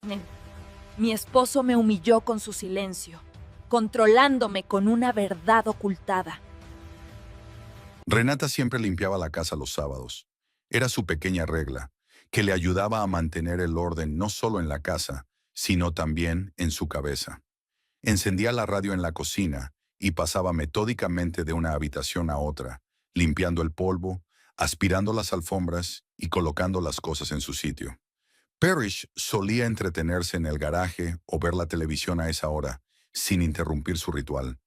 Ne- Mi esposo me humilló con su silencio, controlándome con una verdad ocultada. Renata siempre limpiaba la casa los sábados. Era su pequeña regla, que le ayudaba a mantener el orden no solo en la casa, sino también en su cabeza. Encendía la radio en la cocina y pasaba metódicamente de una habitación a otra, limpiando el polvo, aspirando las alfombras y colocando las cosas en su sitio. Parrish solía entretenerse en el garaje o ver la televisión a esa hora, sin interrumpir su ritual.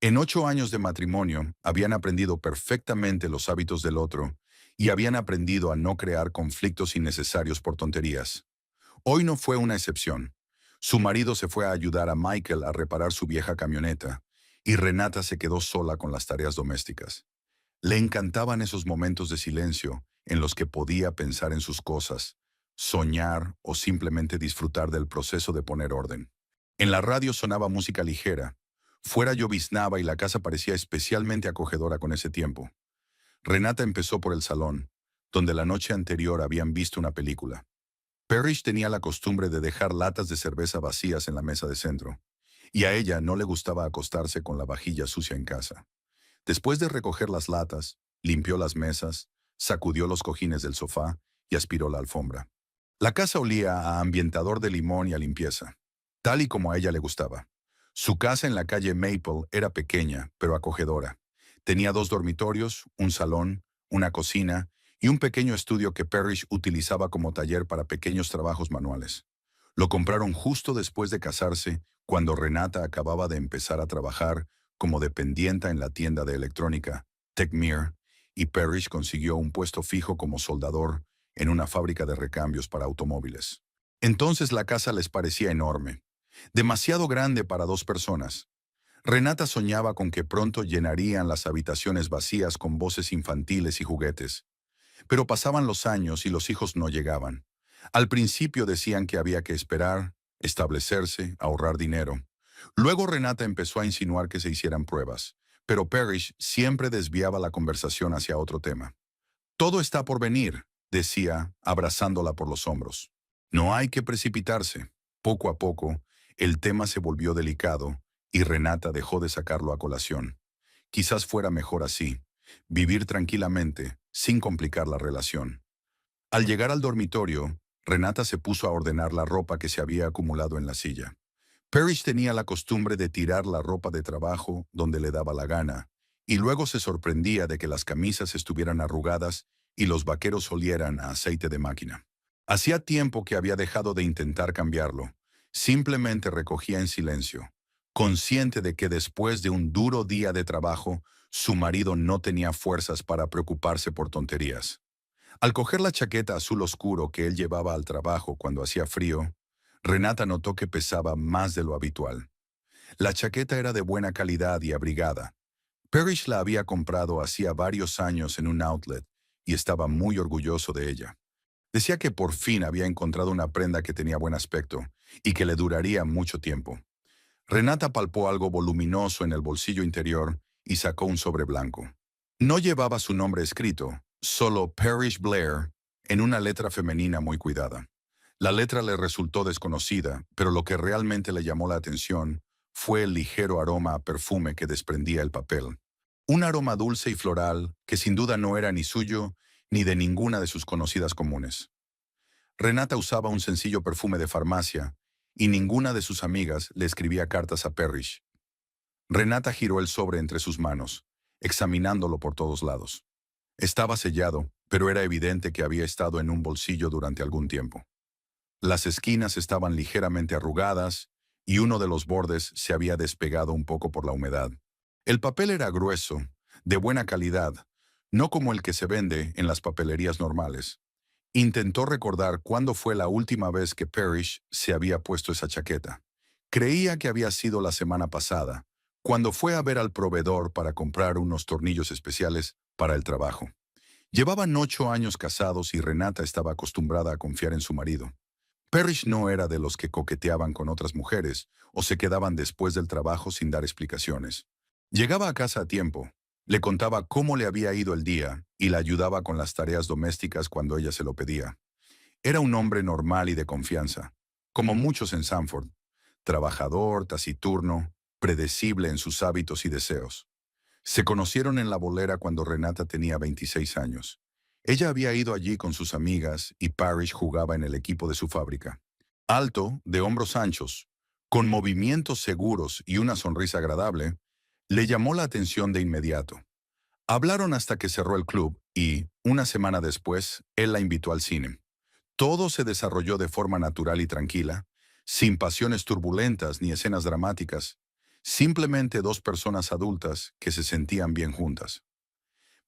En 8 años de matrimonio, habían aprendido perfectamente los hábitos del otro y habían aprendido a no crear conflictos innecesarios por tonterías. Hoy no fue una excepción. Su marido se fue a ayudar a Michael a reparar su vieja camioneta y Renata se quedó sola con las tareas domésticas. Le encantaban esos momentos de silencio en los que podía pensar en sus cosas, soñar o simplemente disfrutar del proceso de poner orden. En la radio sonaba música ligera. Fuera lloviznaba y la casa parecía especialmente acogedora con ese tiempo. Renata empezó por el salón, donde la noche anterior habían visto una película. Parrish tenía la costumbre de dejar latas de cerveza vacías en la mesa de centro, y a ella no le gustaba acostarse con la vajilla sucia en casa. Después de recoger las latas, limpió las mesas, sacudió los cojines del sofá y aspiró la alfombra. La casa olía a ambientador de limón y a limpieza, tal y como a ella le gustaba. Su casa en la calle Maple era pequeña, pero acogedora. Tenía 2 dormitorios, un salón, una cocina y un pequeño estudio que Parrish utilizaba como taller para pequeños trabajos manuales. Lo compraron justo después de casarse, cuando Renata acababa de empezar a trabajar como dependienta en la tienda de electrónica, Techmere, y Parrish consiguió un puesto fijo como soldador en una fábrica de recambios para automóviles. Entonces la casa les parecía enorme, demasiado grande para 2 personas. Renata soñaba con que pronto llenarían las habitaciones vacías con voces infantiles y juguetes. Pero pasaban los años y los hijos no llegaban. Al principio decían que había que esperar, establecerse, ahorrar dinero. Luego Renata empezó a insinuar que se hicieran pruebas, pero Parrish siempre desviaba la conversación hacia otro tema. Todo está por venir, decía, abrazándola por los hombros. No hay que precipitarse. Poco a poco, el tema se volvió delicado y Renata dejó de sacarlo a colación. Quizás fuera mejor así, vivir tranquilamente, sin complicar la relación. Al llegar al dormitorio, Renata se puso a ordenar la ropa que se había acumulado en la silla. Parrish tenía la costumbre de tirar la ropa de trabajo donde le daba la gana, y luego se sorprendía de que las camisas estuvieran arrugadas y los vaqueros olieran a aceite de máquina. Hacía tiempo que había dejado de intentar cambiarlo. Simplemente recogía en silencio, consciente de que después de un duro día de trabajo, su marido no tenía fuerzas para preocuparse por tonterías. Al coger la chaqueta azul oscuro que él llevaba al trabajo cuando hacía frío, Renata notó que pesaba más de lo habitual. La chaqueta era de buena calidad y abrigada. Parrish la había comprado hacía varios años en un outlet y estaba muy orgulloso de ella. Decía que por fin había encontrado una prenda que tenía buen aspecto y que le duraría mucho tiempo. Renata palpó algo voluminoso en el bolsillo interior y sacó un sobre blanco. No llevaba su nombre escrito, solo Parrish Blair, en una letra femenina muy cuidada. La letra le resultó desconocida, pero lo que realmente le llamó la atención fue el ligero aroma a perfume que desprendía el papel. Un aroma dulce y floral que sin duda no era ni suyo ni de ninguna de sus conocidas comunes. Renata usaba un sencillo perfume de farmacia y ninguna de sus amigas le escribía cartas a Parrish. Renata giró el sobre entre sus manos, examinándolo por todos lados. Estaba sellado, pero era evidente que había estado en un bolsillo durante algún tiempo. Las esquinas estaban ligeramente arrugadas y uno de los bordes se había despegado un poco por la humedad. El papel era grueso, de buena calidad, no como el que se vende en las papelerías normales. Intentó recordar cuándo fue la última vez que Parrish se había puesto esa chaqueta. Creía que había sido la semana pasada, cuando fue a ver al proveedor para comprar unos tornillos especiales para el trabajo. Llevaban 8 años casados y Renata estaba acostumbrada a confiar en su marido. Parrish no era de los que coqueteaban con otras mujeres o se quedaban después del trabajo sin dar explicaciones. Llegaba a casa a tiempo, le contaba cómo le había ido el día y la ayudaba con las tareas domésticas cuando ella se lo pedía. Era un hombre normal y de confianza. como muchos en Sanford, trabajador, taciturno, predecible en sus hábitos y deseos. Se conocieron en la bolera cuando Renata tenía 26 años. Ella había ido allí con sus amigas y Parrish jugaba en el equipo de su fábrica. Alto, de hombros anchos, con movimientos seguros y una sonrisa agradable, le llamó la atención de inmediato. Hablaron hasta que cerró el club y, una semana después, él la invitó al cine. Todo se desarrolló de forma natural y tranquila, sin pasiones turbulentas ni escenas dramáticas, simplemente dos personas adultas que se sentían bien juntas.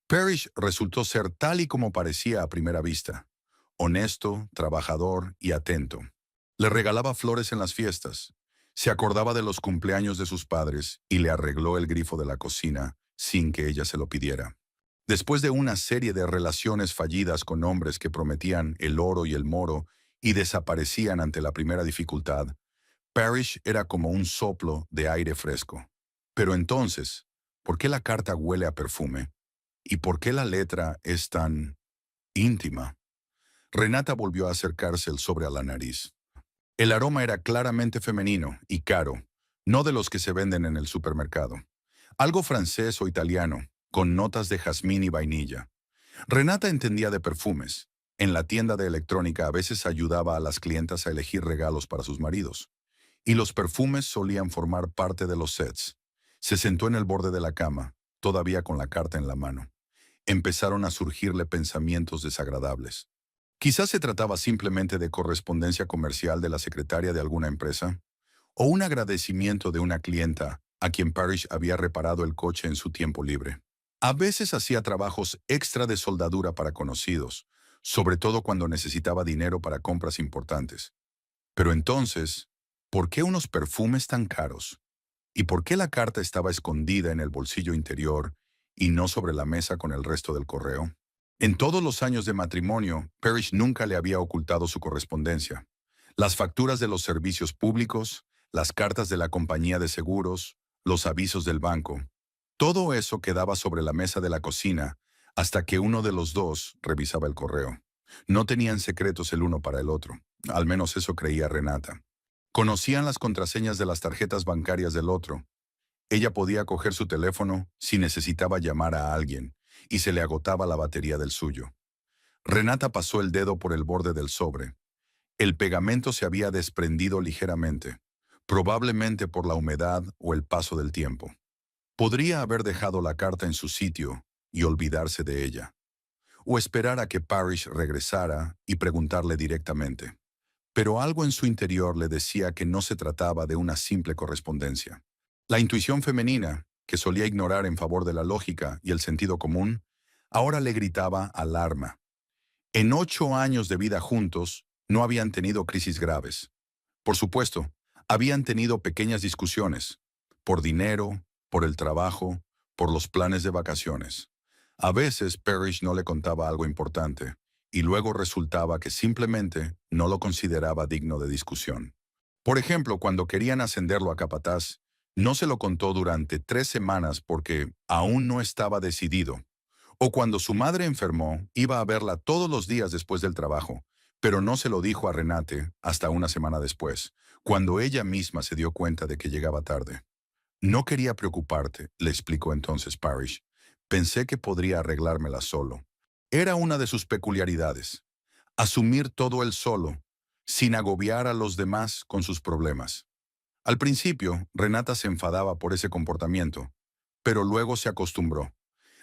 Parrish resultó ser tal y como parecía a primera vista, honesto, trabajador y atento. Le regalaba flores en las fiestas, se acordaba de los cumpleaños de sus padres y le arregló el grifo de la cocina sin que ella se lo pidiera. Después de una serie de relaciones fallidas con hombres que prometían el oro y el moro y desaparecían ante la primera dificultad, Parrish era como un soplo de aire fresco. Pero entonces, ¿por qué la carta huele a perfume? ¿Y por qué la letra es tan íntima? Renata volvió a acercarse el sobre a la nariz. El aroma era claramente femenino y caro, no de los que se venden en el supermercado. Algo francés o italiano, con notas de jazmín y vainilla. Renata entendía de perfumes. En la tienda de electrónica a veces ayudaba a las clientas a elegir regalos para sus maridos. Y los perfumes solían formar parte de los sets. Se sentó en el borde de la cama, todavía con la carta en la mano. Empezaron a surgirle pensamientos desagradables. Quizás se trataba simplemente de correspondencia comercial de la secretaria de alguna empresa, o un agradecimiento de una clienta a quien Parrish había reparado el coche en su tiempo libre. A veces hacía trabajos extra de soldadura para conocidos, sobre todo cuando necesitaba dinero para compras importantes. Pero entonces, ¿por qué unos perfumes tan caros? ¿Y por qué la carta estaba escondida en el bolsillo interior y no sobre la mesa con el resto del correo? En todos los años de matrimonio, Parrish nunca le había ocultado su correspondencia. Las facturas de los servicios públicos, las cartas de la compañía de seguros, los avisos del banco. Todo eso quedaba sobre la mesa de la cocina hasta que uno de los dos revisaba el correo. No tenían secretos el uno para el otro, al menos eso creía Renata. Conocían las contraseñas de las tarjetas bancarias del otro. Ella podía coger su teléfono si necesitaba llamar a alguien y se le agotaba la batería del suyo. Renata pasó el dedo por el borde del sobre. El pegamento se había desprendido ligeramente, probablemente por la humedad o el paso del tiempo. Podría haber dejado la carta en su sitio y olvidarse de ella, o esperar a que Parrish regresara y preguntarle directamente. Pero algo en su interior le decía que no se trataba de una simple correspondencia. La intuición femenina, que solía ignorar en favor de la lógica y el sentido común, ahora le gritaba alarma. En 8 años de vida juntos, no habían tenido crisis graves. Por supuesto, habían tenido pequeñas discusiones, por dinero, por el trabajo, por los planes de vacaciones. A veces Parrish no le contaba algo importante, y luego resultaba que simplemente no lo consideraba digno de discusión. Por ejemplo, cuando querían ascenderlo a capataz, no se lo contó durante 3 semanas porque aún no estaba decidido. O cuando su madre enfermó, iba a verla todos los días después del trabajo, pero no se lo dijo a Renate hasta una semana después, cuando ella misma se dio cuenta de que llegaba tarde. No quería preocuparte, le explicó entonces Parrish. Pensé que podría arreglármela solo. Era una de sus peculiaridades. Asumir todo él solo, sin agobiar a los demás con sus problemas. Al principio, Renata se enfadaba por ese comportamiento, pero luego se acostumbró.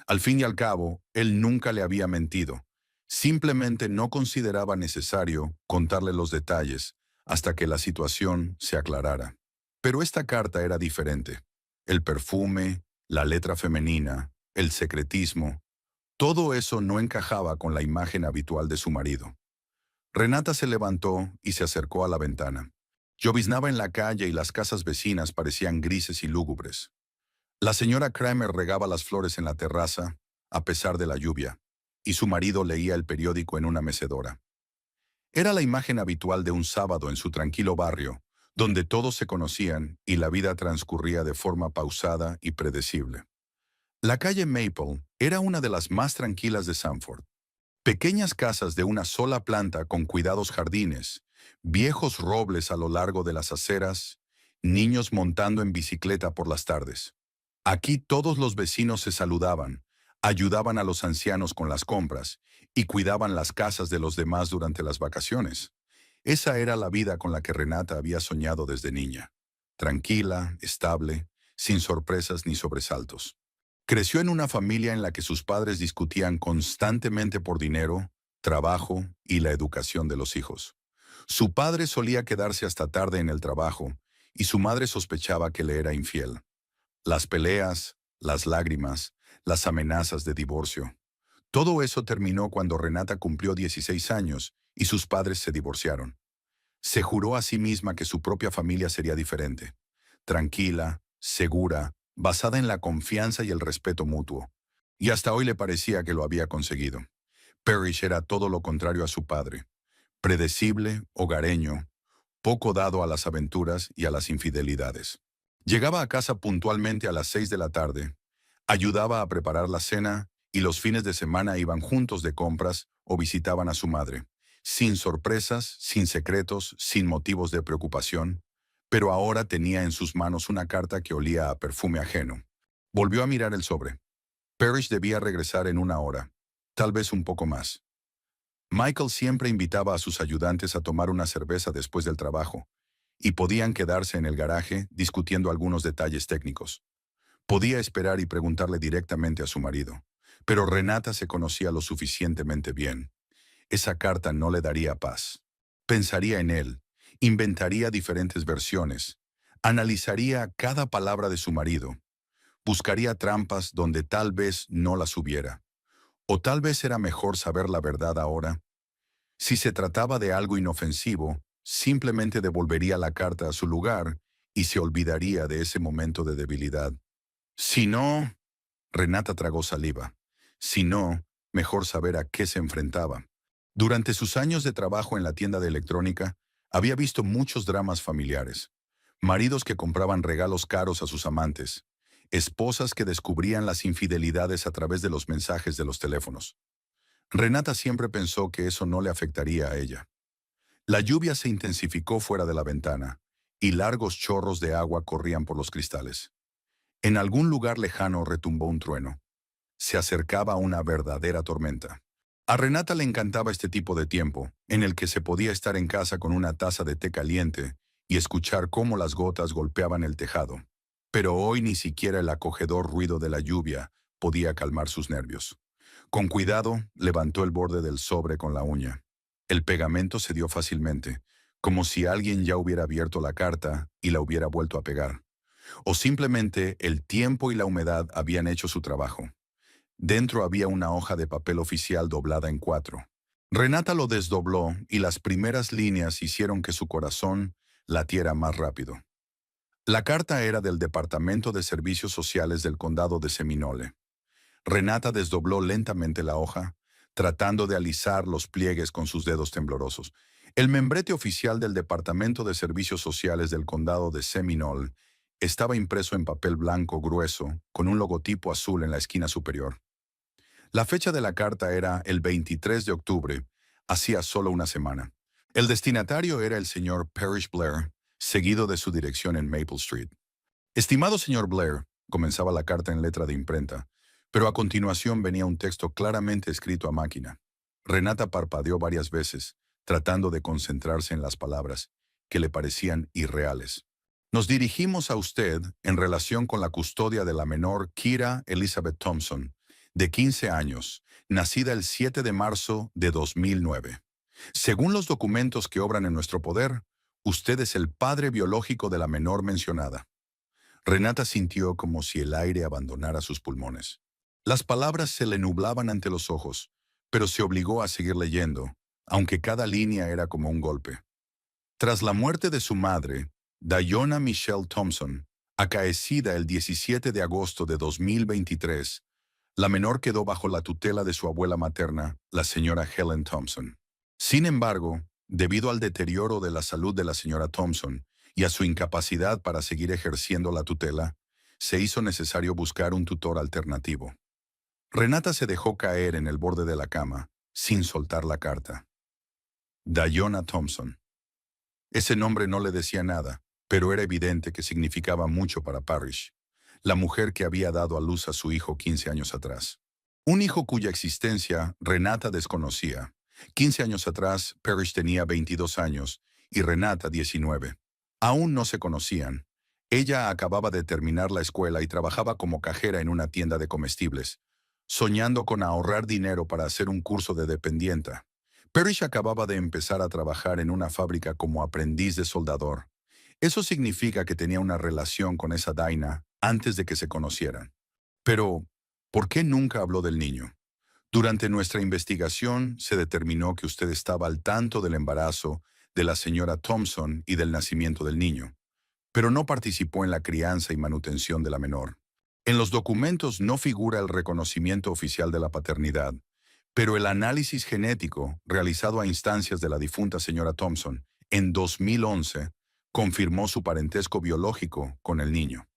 Al fin y al cabo, él nunca le había mentido. Simplemente no consideraba necesario contarle los detalles hasta que la situación se aclarara. Pero esta carta era diferente. El perfume, la letra femenina, el secretismo, todo eso no encajaba con la imagen habitual de su marido. Renata se levantó y se acercó a la ventana. Lloviznaba en la calle y las casas vecinas parecían grises y lúgubres. La señora Kramer regaba las flores en la terraza, a pesar de la lluvia, y su marido leía el periódico en una mecedora. Era la imagen habitual de un sábado en su tranquilo barrio, donde todos se conocían y la vida transcurría de forma pausada y predecible. La calle Maple era una de las más tranquilas de Sanford. Pequeñas casas de una sola planta con cuidados jardines viejos robles a lo largo de las aceras, niños montando en bicicleta por las tardes. Aquí todos los vecinos se saludaban, ayudaban a los ancianos con las compras y cuidaban las casas de los demás durante las vacaciones. Esa era la vida con la que Renata había soñado desde niña. Tranquila, estable, sin sorpresas ni sobresaltos. Creció en una familia en la que sus padres discutían constantemente por dinero, trabajo y la educación de los hijos. Su padre solía quedarse hasta tarde en el trabajo y su madre sospechaba que le era infiel. Las peleas, las lágrimas, las amenazas de divorcio. Todo eso terminó cuando Renata cumplió 16 años y sus padres se divorciaron. Se juró a sí misma que su propia familia sería diferente, tranquila, segura, basada en la confianza y el respeto mutuo. Y hasta hoy le parecía que lo había conseguido. Parrish era todo lo contrario a su padre, predecible, hogareño, poco dado a las aventuras y a las infidelidades. Llegaba a casa puntualmente a las 6 de la tarde, ayudaba a preparar la cena y los fines de semana iban juntos de compras o visitaban a su madre, sin sorpresas, sin secretos, sin motivos de preocupación, pero ahora tenía en sus manos una carta que olía a perfume ajeno. Volvió a mirar el sobre. Parrish debía regresar en una hora, tal vez un poco más. Michael siempre invitaba a sus ayudantes a tomar una cerveza después del trabajo, y podían quedarse en el garaje discutiendo algunos detalles técnicos. Podía esperar y preguntarle directamente a su marido, pero Renata se conocía lo suficientemente bien. Esa carta no le daría paz. Pensaría en él, inventaría diferentes versiones, analizaría cada palabra de su marido, buscaría trampas donde tal vez no las hubiera. O tal vez era mejor saber la verdad ahora. Si se trataba de algo inofensivo, simplemente devolvería la carta a su lugar y se olvidaría de ese momento de debilidad. Si no, Renata tragó saliva. Si no, mejor saber a qué se enfrentaba. Durante sus años de trabajo en la tienda de electrónica, había visto muchos dramas familiares. Maridos que compraban regalos caros a sus amantes. Esposas que descubrían las infidelidades a través de los mensajes de los teléfonos. Renata siempre pensó que eso no le afectaría a ella. La lluvia se intensificó fuera de la ventana, y largos chorros de agua corrían por los cristales. En algún lugar lejano retumbó un trueno. Se acercaba una verdadera tormenta. A Renata le encantaba este tipo de tiempo, en el que se podía estar en casa con una taza de té caliente y escuchar cómo las gotas golpeaban el tejado. Pero hoy ni siquiera el acogedor ruido de la lluvia podía calmar sus nervios. Con cuidado, levantó el borde del sobre con la uña. El pegamento cedió fácilmente, como si alguien ya hubiera abierto la carta y la hubiera vuelto a pegar. O simplemente el tiempo y la humedad habían hecho su trabajo. Dentro había una hoja de papel oficial doblada en 4. Renata lo desdobló y las primeras líneas hicieron que su corazón latiera más rápido. La carta era del Departamento de Servicios Sociales del Condado de Seminole. Renata desdobló lentamente la hoja, tratando de alisar los pliegues con sus dedos temblorosos. El membrete oficial del Departamento de Servicios Sociales del Condado de Seminole estaba impreso en papel blanco grueso, con un logotipo azul en la esquina superior. La fecha de la carta era el 23 de octubre, hacía solo una semana. El destinatario era el señor Parrish Blair, seguido de su dirección en Maple Street. Estimado señor Blair, comenzaba la carta en letra de imprenta, pero a continuación venía un texto claramente escrito a máquina. Renata parpadeó varias veces, tratando de concentrarse en las palabras, que le parecían irreales. Nos dirigimos a usted en relación con la custodia de la menor Kira Elizabeth Thompson, de 15 años, nacida el 7 de marzo de 2009. Según los documentos que obran en nuestro poder, usted es el padre biológico de la menor mencionada. Renata sintió como si el aire abandonara sus pulmones. Las palabras se le nublaban ante los ojos, pero se obligó a seguir leyendo, aunque cada línea era como un golpe. Tras la muerte de su madre, Diona Michelle Thompson, acaecida el 17 de agosto de 2023, la menor quedó bajo la tutela de su abuela materna, la señora Helen Thompson. Sin embargo, debido al deterioro de la salud de la señora Thompson y a su incapacidad para seguir ejerciendo la tutela, se hizo necesario buscar un tutor alternativo. Renata se dejó caer en el borde de la cama, sin soltar la carta. Diona Thompson. Ese nombre no le decía nada, pero era evidente que significaba mucho para Parrish, la mujer que había dado a luz a su hijo 15 años atrás. Un hijo cuya existencia Renata desconocía. 15 años atrás, Parrish tenía 22 años y Renata 19. Aún no se conocían. Ella acababa de terminar la escuela y trabajaba como cajera en una tienda de comestibles, soñando con ahorrar dinero para hacer un curso de dependienta. Parrish acababa de empezar a trabajar en una fábrica como aprendiz de soldador. Eso significa que tenía una relación con esa Dinah antes de que se conocieran. Pero, ¿por qué nunca habló del niño? Durante nuestra investigación se determinó que usted estaba al tanto del embarazo de la señora Thompson y del nacimiento del niño, pero no participó en la crianza y manutención de la menor. En los documentos no figura el reconocimiento oficial de la paternidad, pero el análisis genético realizado a instancias de la difunta señora Thompson en 2011 confirmó su parentesco biológico con el niño.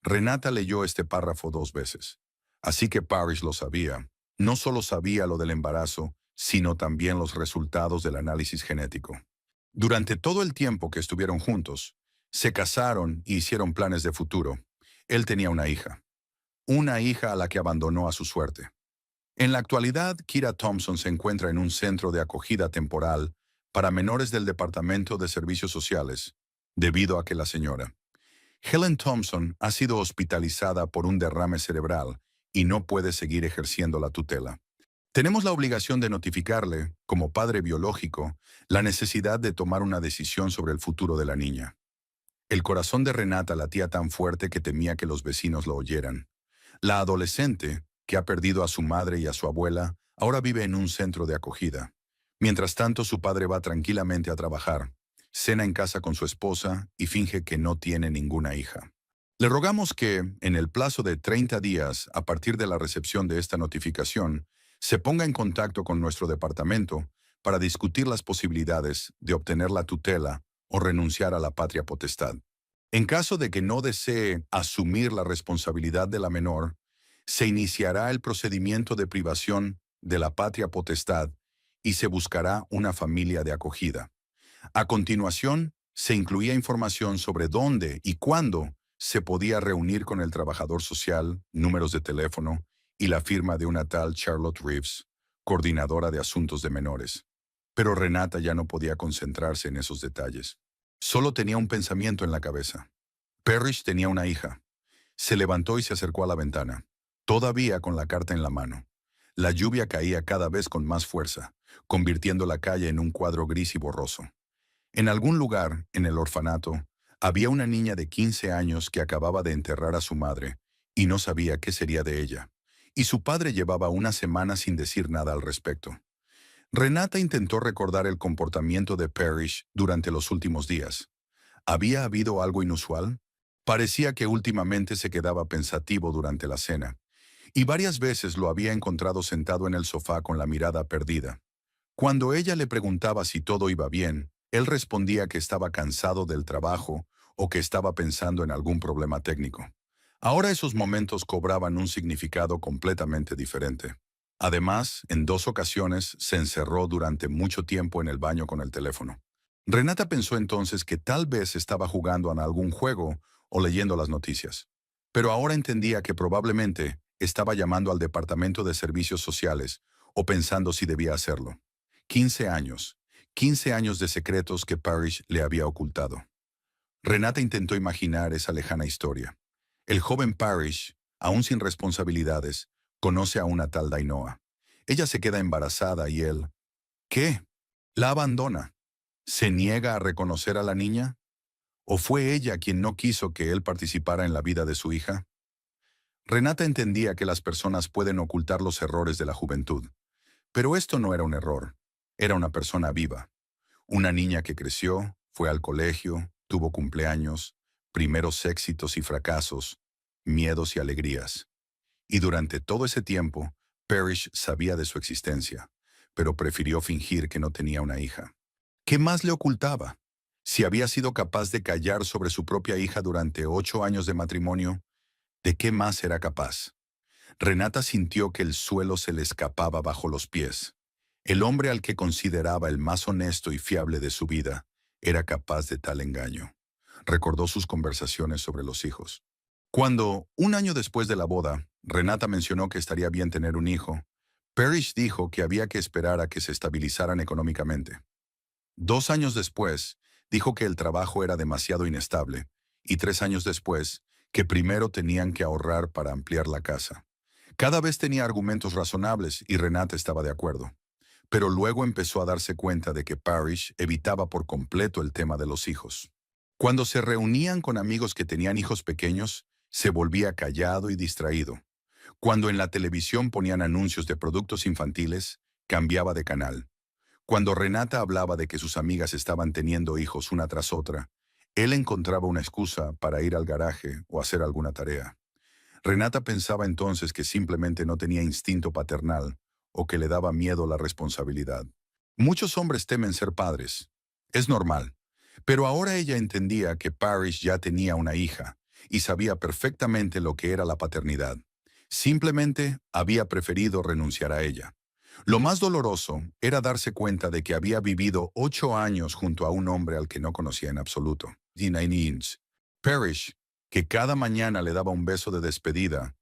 Renata leyó este párrafo 2 veces, así que Parrish lo sabía. No solo sabía lo del embarazo, sino también los resultados del análisis genético. Durante todo el tiempo que estuvieron juntos, se casaron y hicieron planes de futuro. Él tenía una hija a la que abandonó a su suerte. En la actualidad, Kira Thompson se encuentra en un centro de acogida temporal para menores del Departamento de Servicios Sociales, debido a que la señora Helen Thompson ha sido hospitalizada por un derrame cerebral y no puede seguir ejerciendo la tutela. Tenemos la obligación de notificarle, como padre biológico, la necesidad de tomar una decisión sobre el futuro de la niña. El corazón de Renata latía tan fuerte que temía que los vecinos lo oyeran. La adolescente, que ha perdido a su madre y a su abuela, ahora vive en un centro de acogida. Mientras tanto, su padre va tranquilamente a trabajar, cena en casa con su esposa y finge que no tiene ninguna hija. Le rogamos que, en el plazo de 30 días a partir de la recepción de esta notificación, se ponga en contacto con nuestro departamento para discutir las posibilidades de obtener la tutela o renunciar a la patria potestad. En caso de que no desee asumir la responsabilidad de la menor, se iniciará el procedimiento de privación de la patria potestad y se buscará una familia de acogida. A continuación, se incluía información sobre dónde y cuándo se podía reunir con el trabajador social, números de teléfono y la firma de una tal Charlotte Reeves, coordinadora de asuntos de menores. Pero Renata ya no podía concentrarse en esos detalles. Solo tenía un pensamiento en la cabeza. Parrish tenía una hija. Se levantó y se acercó a la ventana, todavía con la carta en la mano. La lluvia caía cada vez con más fuerza, convirtiendo la calle en un cuadro gris y borroso. En algún lugar, en el orfanato, había una niña de 15 años que acababa de enterrar a su madre y no sabía qué sería de ella. Y su padre llevaba una semana sin decir nada al respecto. Renata intentó recordar el comportamiento de Parrish durante los últimos días. ¿Había habido algo inusual? Parecía que últimamente se quedaba pensativo durante la cena, y varias veces lo había encontrado sentado en el sofá con la mirada perdida. Cuando ella le preguntaba si todo iba bien, él respondía que estaba cansado del trabajo o que estaba pensando en algún problema técnico. Ahora esos momentos cobraban un significado completamente diferente. Además, en 2 ocasiones se encerró durante mucho tiempo en el baño con el teléfono. Renata pensó entonces que tal vez estaba jugando a algún juego o leyendo las noticias. Pero ahora entendía que probablemente estaba llamando al Departamento de Servicios Sociales o pensando si debía hacerlo. 15 años. 15 años de secretos que Parrish le había ocultado. Renata intentó imaginar esa lejana historia. El joven Parrish, aún sin responsabilidades, conoce a una tal Dainoa. Ella se queda embarazada y él, ¿qué? La abandona. ¿Se niega a reconocer a la niña? ¿O fue ella quien no quiso que él participara en la vida de su hija? Renata entendía que las personas pueden ocultar los errores de la juventud, pero esto no era un error. Era una persona viva. Una niña que creció, fue al colegio, tuvo cumpleaños, primeros éxitos y fracasos, miedos y alegrías. Y durante todo ese tiempo, Parrish sabía de su existencia, pero prefirió fingir que no tenía una hija. ¿Qué más le ocultaba? Si había sido capaz de callar sobre su propia hija durante 8 años de matrimonio, ¿de qué más era capaz? Renata sintió que el suelo se le escapaba bajo los pies. El hombre al que consideraba el más honesto y fiable de su vida era capaz de tal engaño. Recordó sus conversaciones sobre los hijos. Cuando, un año después de la boda, Renata mencionó que estaría bien tener un hijo, Parrish dijo que había que esperar a que se estabilizaran económicamente. 2 años después, dijo que el trabajo era demasiado inestable, y 3 años después, que primero tenían que ahorrar para ampliar la casa. Cada vez tenía argumentos razonables y Renata estaba de acuerdo. Pero luego empezó a darse cuenta de que Parrish evitaba por completo el tema de los hijos. Cuando se reunían con amigos que tenían hijos pequeños, se volvía callado y distraído. Cuando en la televisión ponían anuncios de productos infantiles, cambiaba de canal. Cuando Renata hablaba de que sus amigas estaban teniendo hijos una tras otra, él encontraba una excusa para ir al garaje o hacer alguna tarea. Renata pensaba entonces que simplemente no tenía instinto paternal o que le daba miedo la responsabilidad. Muchos hombres temen ser padres. Es normal. Pero ahora ella entendía que Parrish ya tenía una hija y sabía perfectamente lo que era la paternidad. Simplemente había preferido renunciar a ella. Lo más doloroso era darse cuenta de que había vivido 8 años junto a un hombre al que no conocía en absoluto. Parrish, que cada mañana le daba un beso de despedida,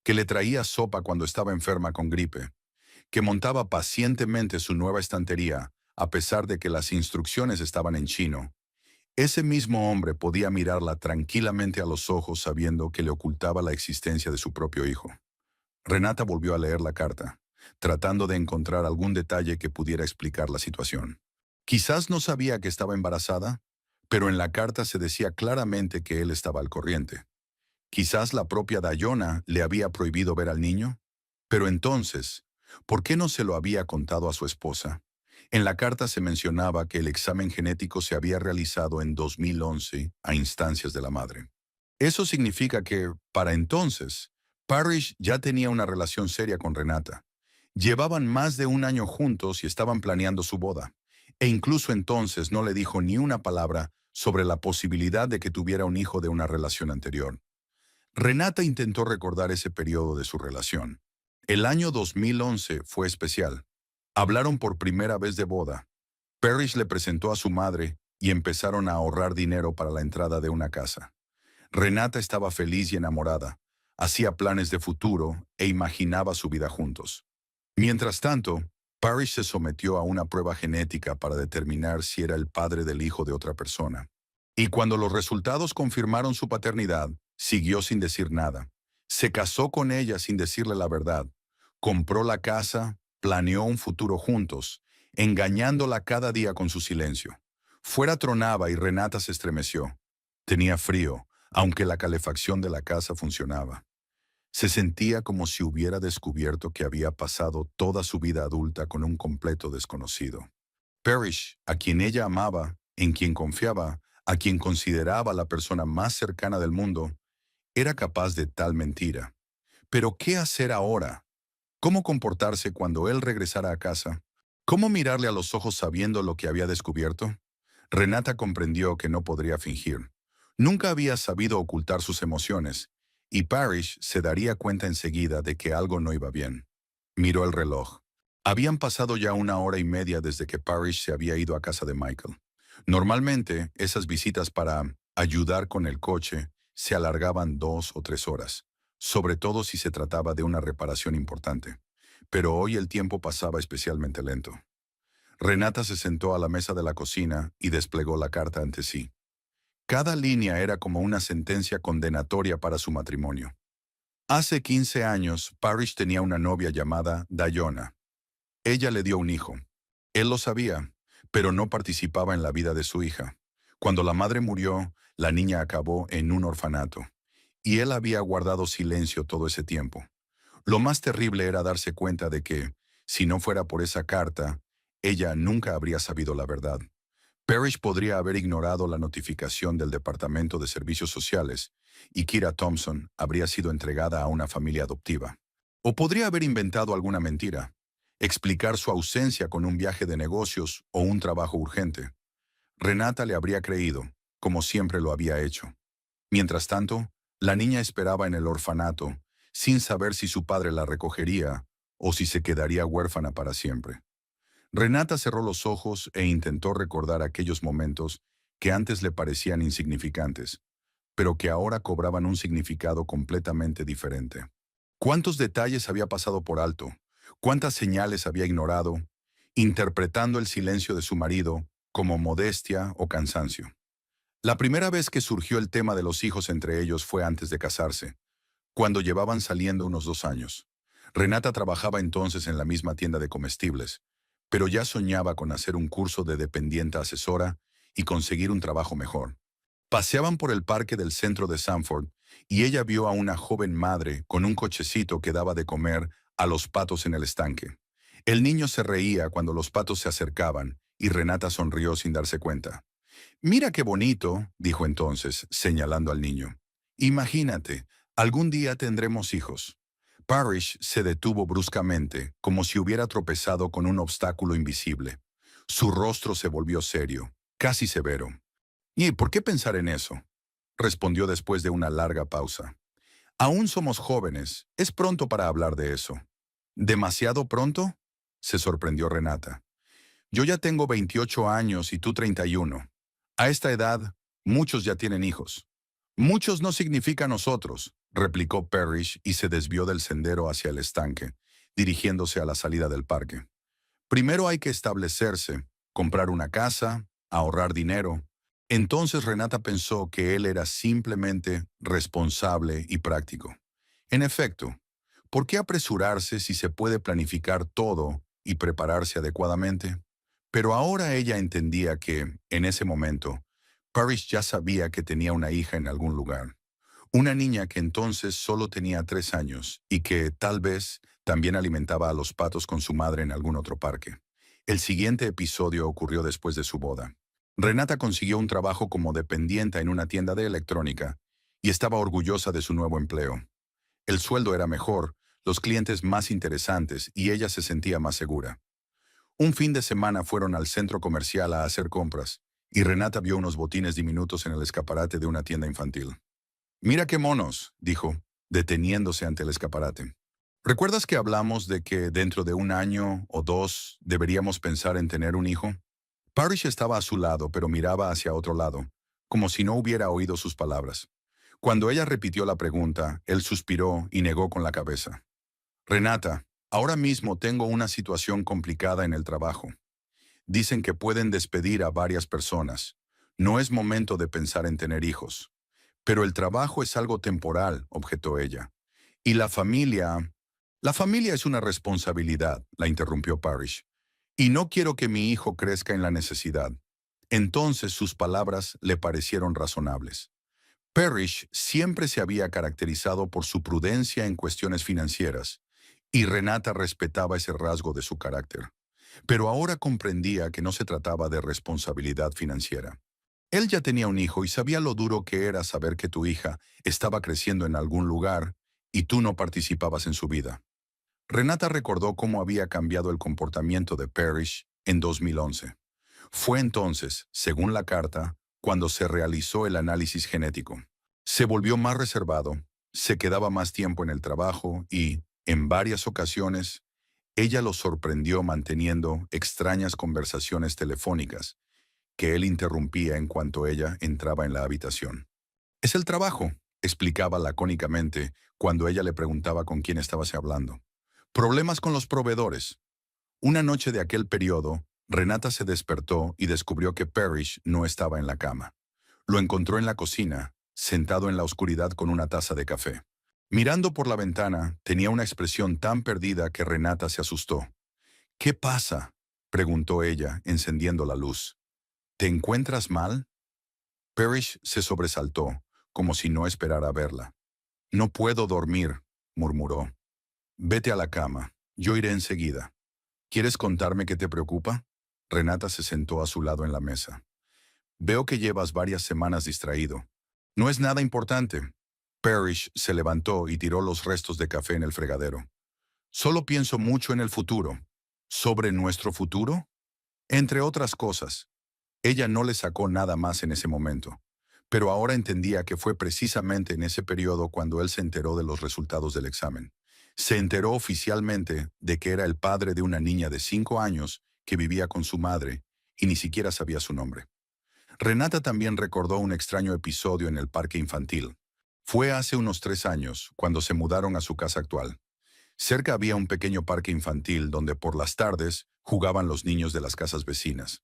que le traía sopa cuando estaba enferma con gripe, que montaba pacientemente su nueva estantería a pesar de que las instrucciones estaban en chino. Ese mismo hombre podía mirarla tranquilamente a los ojos sabiendo que le ocultaba la existencia de su propio hijo. Renata volvió a leer la carta, tratando de encontrar algún detalle que pudiera explicar la situación. Quizás no sabía que estaba embarazada, pero en la carta se decía claramente que él estaba al corriente. Quizás la propia Dayona le había prohibido ver al niño, pero entonces, ¿por qué no se lo había contado a su esposa? En la carta se mencionaba que el examen genético se había realizado en 2011 a instancias de la madre. Eso significa que, para entonces, Parrish ya tenía una relación seria con Renata. Llevaban más de un año juntos y estaban planeando su boda. E incluso entonces no le dijo ni una palabra sobre la posibilidad de que tuviera un hijo de una relación anterior. Renata intentó recordar ese periodo de su relación. El año 2011 fue especial. Hablaron por primera vez de boda. Parrish le presentó a su madre y empezaron a ahorrar dinero para la entrada de una casa. Renata estaba feliz y enamorada, hacía planes de futuro e imaginaba su vida juntos. Mientras tanto, Parrish se sometió a una prueba genética para determinar si era el padre del hijo de otra persona. Y cuando los resultados confirmaron su paternidad, siguió sin decir nada. Se casó con ella sin decirle la verdad. Compró la casa, planeó un futuro juntos, engañándola cada día con su silencio. Fuera tronaba y Renata se estremeció. Tenía frío, aunque la calefacción de la casa funcionaba. Se sentía como si hubiera descubierto que había pasado toda su vida adulta con un completo desconocido. Parrish, a quien ella amaba, en quien confiaba, a quien consideraba la persona más cercana del mundo, era capaz de tal mentira. Pero ¿qué hacer ahora? ¿Cómo comportarse cuando él regresara a casa? ¿Cómo mirarle a los ojos sabiendo lo que había descubierto? Renata comprendió que no podría fingir. Nunca había sabido ocultar sus emociones, y Parrish se daría cuenta enseguida de que algo no iba bien. Miró el reloj. Habían pasado ya 1 hora y media desde que Parrish se había ido a casa de Michael. Normalmente, esas visitas para ayudar con el coche se alargaban 2 o 3 horas, sobre todo si se trataba de una reparación importante. Pero hoy el tiempo pasaba especialmente lento. Renata se sentó a la mesa de la cocina y desplegó la carta ante sí. Cada línea era como una sentencia condenatoria para su matrimonio. Hace 15 años, Parrish tenía una novia llamada Dayona. Ella le dio un hijo. Él lo sabía, pero no participaba en la vida de su hija. Cuando la madre murió, la niña acabó en un orfanato, y él había guardado silencio todo ese tiempo. Lo más terrible era darse cuenta de que, si no fuera por esa carta, ella nunca habría sabido la verdad. Parrish podría haber ignorado la notificación del Departamento de Servicios Sociales y Kira Thompson habría sido entregada a una familia adoptiva. O podría haber inventado alguna mentira, explicar su ausencia con un viaje de negocios o un trabajo urgente. Renata le habría creído, como siempre lo había hecho. Mientras tanto, la niña esperaba en el orfanato, sin saber si su padre la recogería o si se quedaría huérfana para siempre. Renata cerró los ojos e intentó recordar aquellos momentos que antes le parecían insignificantes, pero que ahora cobraban un significado completamente diferente. ¿Cuántos detalles había pasado por alto? ¿Cuántas señales había ignorado, interpretando el silencio de su marido como modestia o cansancio? La primera vez que surgió el tema de los hijos entre ellos fue antes de casarse, cuando llevaban saliendo unos 2 años. Renata trabajaba entonces en la misma tienda de comestibles, pero ya soñaba con hacer un curso de dependiente asesora y conseguir un trabajo mejor. Paseaban por el parque del centro de Sanford y ella vio a una joven madre con un cochecito que daba de comer a los patos en el estanque. El niño se reía cuando los patos se acercaban y Renata sonrió sin darse cuenta. «Mira qué bonito», dijo entonces, señalando al niño. «Imagínate, algún día tendremos hijos». Parrish se detuvo bruscamente, como si hubiera tropezado con un obstáculo invisible. Su rostro se volvió serio, casi severo. «¿Y por qué pensar en eso?», respondió después de una larga pausa. «Aún somos jóvenes, es pronto para hablar de eso». «¿Demasiado pronto?», se sorprendió Renata. «Yo ya tengo 28 años y tú 31. A esta edad, muchos ya tienen hijos». «Muchos no significa nosotros», replicó Parrish y se desvió del sendero hacia el estanque, dirigiéndose a la salida del parque. «Primero hay que establecerse, comprar una casa, ahorrar dinero». Entonces Renata pensó que él era simplemente responsable y práctico. En efecto, ¿por qué apresurarse si se puede planificar todo y prepararse adecuadamente? Pero ahora ella entendía que, en ese momento, Parrish ya sabía que tenía una hija en algún lugar. Una niña que entonces solo tenía 3 años y que, tal vez, también alimentaba a los patos con su madre en algún otro parque. El siguiente episodio ocurrió después de su boda. Renata consiguió un trabajo como dependienta en una tienda de electrónica y estaba orgullosa de su nuevo empleo. El sueldo era mejor, los clientes más interesantes y ella se sentía más segura. Un fin de semana fueron al centro comercial a hacer compras y Renata vio unos botines diminutos en el escaparate de una tienda infantil. «Mira qué monos», dijo, deteniéndose ante el escaparate. «¿Recuerdas que hablamos de que dentro de 1 año o 2 deberíamos pensar en tener un hijo?» Parrish estaba a su lado, pero miraba hacia otro lado, como si no hubiera oído sus palabras. Cuando ella repitió la pregunta, él suspiró y negó con la cabeza. «Renata, ahora mismo tengo una situación complicada en el trabajo. Dicen que pueden despedir a varias personas. No es momento de pensar en tener hijos». «Pero el trabajo es algo temporal», objetó ella. «Y la familia...» «La familia es una responsabilidad», la interrumpió Parrish. «Y no quiero que mi hijo crezca en la necesidad». Entonces sus palabras le parecieron razonables. Parrish siempre se había caracterizado por su prudencia en cuestiones financieras, y Renata respetaba ese rasgo de su carácter. Pero ahora comprendía que no se trataba de responsabilidad financiera. Él ya tenía un hijo y sabía lo duro que era saber que tu hija estaba creciendo en algún lugar y tú no participabas en su vida. Renata recordó cómo había cambiado el comportamiento de Parrish en 2011. Fue entonces, según la carta, cuando se realizó el análisis genético. Se volvió más reservado, se quedaba más tiempo en el trabajo y, en varias ocasiones, ella lo sorprendió manteniendo extrañas conversaciones telefónicas que él interrumpía en cuanto ella entraba en la habitación. «Es el trabajo», explicaba lacónicamente cuando ella le preguntaba con quién estabas hablando. «Problemas con los proveedores». Una noche de aquel periodo, Renata se despertó y descubrió que Parrish no estaba en la cama. Lo encontró en la cocina, sentado en la oscuridad con una taza de café. Mirando por la ventana, tenía una expresión tan perdida que Renata se asustó. «¿Qué pasa?», preguntó ella, encendiendo la luz. «¿Te encuentras mal?». Parrish se sobresaltó, como si no esperara verla. «No puedo dormir», murmuró. «Vete a la cama, yo iré enseguida». «¿Quieres contarme qué te preocupa?». Renata se sentó a su lado en la mesa. «Veo que llevas varias semanas distraído». «No es nada importante». Parrish se levantó y tiró los restos de café en el fregadero. «Solo pienso mucho en el futuro». «¿Sobre nuestro futuro?». «Entre otras cosas». Ella no le sacó nada más en ese momento, pero ahora entendía que fue precisamente en ese periodo cuando él se enteró de los resultados del examen. Se enteró oficialmente de que era el padre de una niña de 5 años que vivía con su madre y ni siquiera sabía su nombre. Renata también recordó un extraño episodio en el parque infantil. Fue hace unos 3 años, cuando se mudaron a su casa actual. Cerca había un pequeño parque infantil donde por las tardes jugaban los niños de las casas vecinas.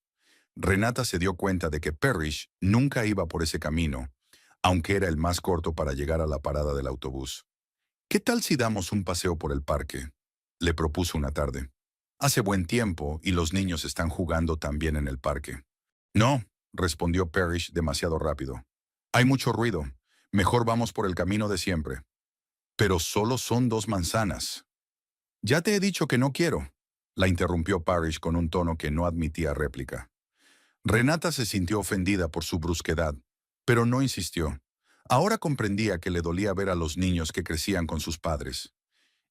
Renata se dio cuenta de que Parrish nunca iba por ese camino, aunque era el más corto para llegar a la parada del autobús. ¿Qué tal si damos un paseo por el parque?, le propuso una tarde. Hace buen tiempo y los niños están jugando también en el parque. No, respondió Parrish demasiado rápido. Hay mucho ruido. Mejor vamos por el camino de siempre. Pero solo son 2 manzanas. Ya te he dicho que no quiero, la interrumpió Parrish con un tono que no admitía réplica. Renata se sintió ofendida por su brusquedad, pero no insistió. Ahora comprendía que le dolía ver a los niños que crecían con sus padres.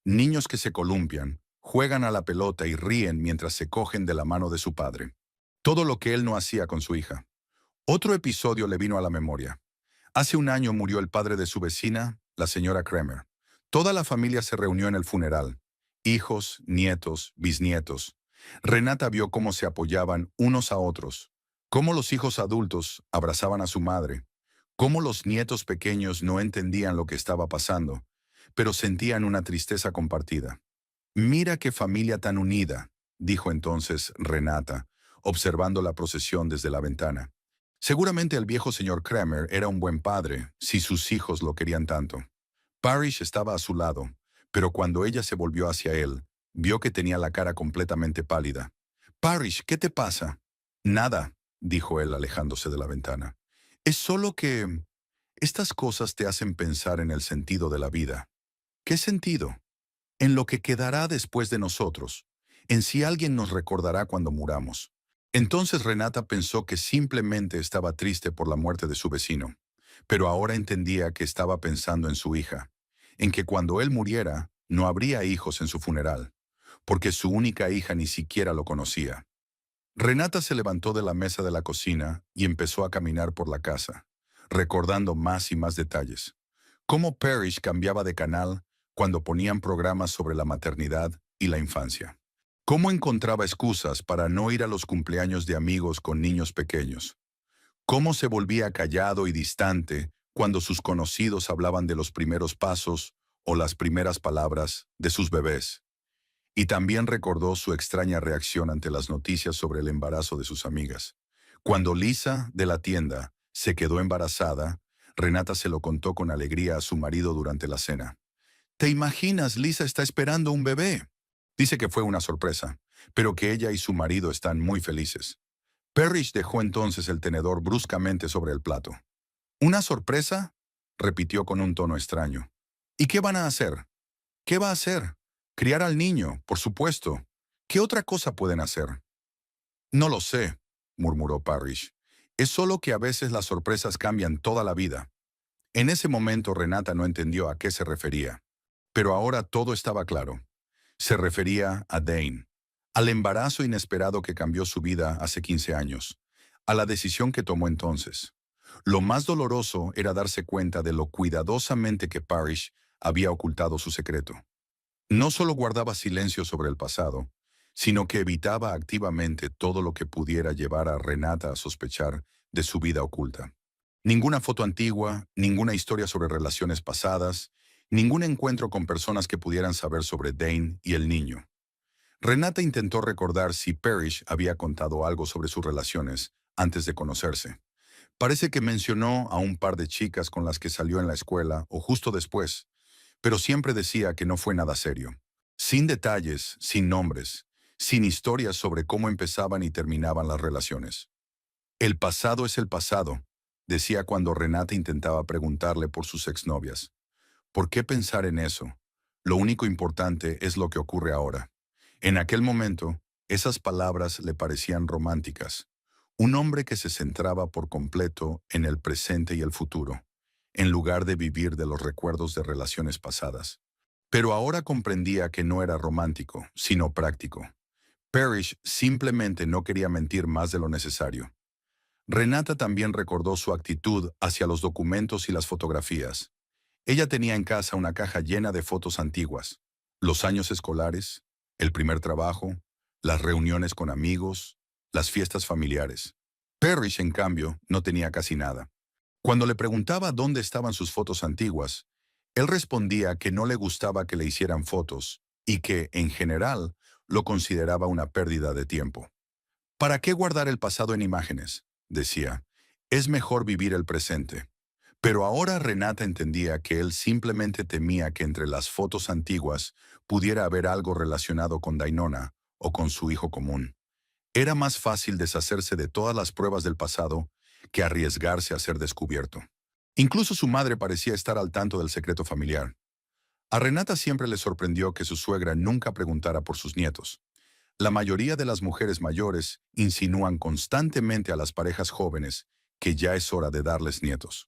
Niños que se columpian, juegan a la pelota y ríen mientras se cogen de la mano de su padre. Todo lo que él no hacía con su hija. Otro episodio le vino a la memoria. Hace un año murió el padre de su vecina, la señora Kramer. Toda la familia se reunió en el funeral. Hijos, nietos, bisnietos. Renata vio cómo se apoyaban unos a otros, cómo los hijos adultos abrazaban a su madre, cómo los nietos pequeños no entendían lo que estaba pasando, pero sentían una tristeza compartida. Mira qué familia tan unida, dijo entonces Renata, observando la procesión desde la ventana. Seguramente el viejo señor Kramer era un buen padre, si sus hijos lo querían tanto. Parrish estaba a su lado, pero cuando ella se volvió hacia él, vio que tenía la cara completamente pálida. «Parrish, ¿qué te pasa?» «Nada», dijo él alejándose de la ventana. «Es solo que estas cosas te hacen pensar en el sentido de la vida». «¿Qué sentido?» «En lo que quedará después de nosotros, en si alguien nos recordará cuando muramos». Entonces Renata pensó que simplemente estaba triste por la muerte de su vecino, pero ahora entendía que estaba pensando en su hija, en que cuando él muriera no habría hijos en su funeral, porque su única hija ni siquiera lo conocía. Renata se levantó de la mesa de la cocina y empezó a caminar por la casa, recordando más y más detalles. Cómo Parrish cambiaba de canal cuando ponían programas sobre la maternidad y la infancia. Cómo encontraba excusas para no ir a los cumpleaños de amigos con niños pequeños. Cómo se volvía callado y distante cuando sus conocidos hablaban de los primeros pasos o las primeras palabras de sus bebés. Y también recordó su extraña reacción ante las noticias sobre el embarazo de sus amigas. Cuando Lisa, de la tienda, se quedó embarazada, Renata se lo contó con alegría a su marido durante la cena. «¿Te imaginas? Lisa está esperando un bebé». Dice que fue una sorpresa, pero que ella y su marido están muy felices. Parrish dejó entonces el tenedor bruscamente sobre el plato. «¿Una sorpresa?», repitió con un tono extraño. «¿Y qué van a hacer?» «¿Qué va a hacer? Criar al niño, por supuesto. ¿Qué otra cosa pueden hacer?» «No lo sé», murmuró Parrish. «Es solo que a veces las sorpresas cambian toda la vida». En ese momento Renata no entendió a qué se refería, pero ahora todo estaba claro. Se refería a Dane, al embarazo inesperado que cambió su vida hace 15 años, a la decisión que tomó entonces. Lo más doloroso era darse cuenta de lo cuidadosamente que Parrish había ocultado su secreto. No solo guardaba silencio sobre el pasado, sino que evitaba activamente todo lo que pudiera llevar a Renata a sospechar de su vida oculta. Ninguna foto antigua, ninguna historia sobre relaciones pasadas, ningún encuentro con personas que pudieran saber sobre Dane y el niño. Renata intentó recordar si Parrish había contado algo sobre sus relaciones antes de conocerse. Parece que mencionó a un par de chicas con las que salió en la escuela o justo después, pero siempre decía que no fue nada serio. Sin detalles, sin nombres, sin historias sobre cómo empezaban y terminaban las relaciones. «El pasado es el pasado», decía cuando Renata intentaba preguntarle por sus exnovias. ¿Por qué pensar en eso? Lo único importante es lo que ocurre ahora. En aquel momento, esas palabras le parecían románticas. Un hombre que se centraba por completo en el presente y el futuro, en lugar de vivir de los recuerdos de relaciones pasadas. Pero ahora comprendía que no era romántico, sino práctico. Parrish simplemente no quería mentir más de lo necesario. Renata también recordó su actitud hacia los documentos y las fotografías. Ella tenía en casa una caja llena de fotos antiguas, los años escolares, el primer trabajo, las reuniones con amigos, las fiestas familiares. Parrish, en cambio, no tenía casi nada. Cuando le preguntaba dónde estaban sus fotos antiguas, él respondía que no le gustaba que le hicieran fotos y que, en general, lo consideraba una pérdida de tiempo. ¿Para qué guardar el pasado en imágenes?, decía. Es mejor vivir el presente. Pero ahora Renata entendía que él simplemente temía que entre las fotos antiguas pudiera haber algo relacionado con Dainona o con su hijo común. Era más fácil deshacerse de todas las pruebas del pasado que arriesgarse a ser descubierto. Incluso su madre parecía estar al tanto del secreto familiar. A Renata siempre le sorprendió que su suegra nunca preguntara por sus nietos. La mayoría de las mujeres mayores insinúan constantemente a las parejas jóvenes que ya es hora de darles nietos.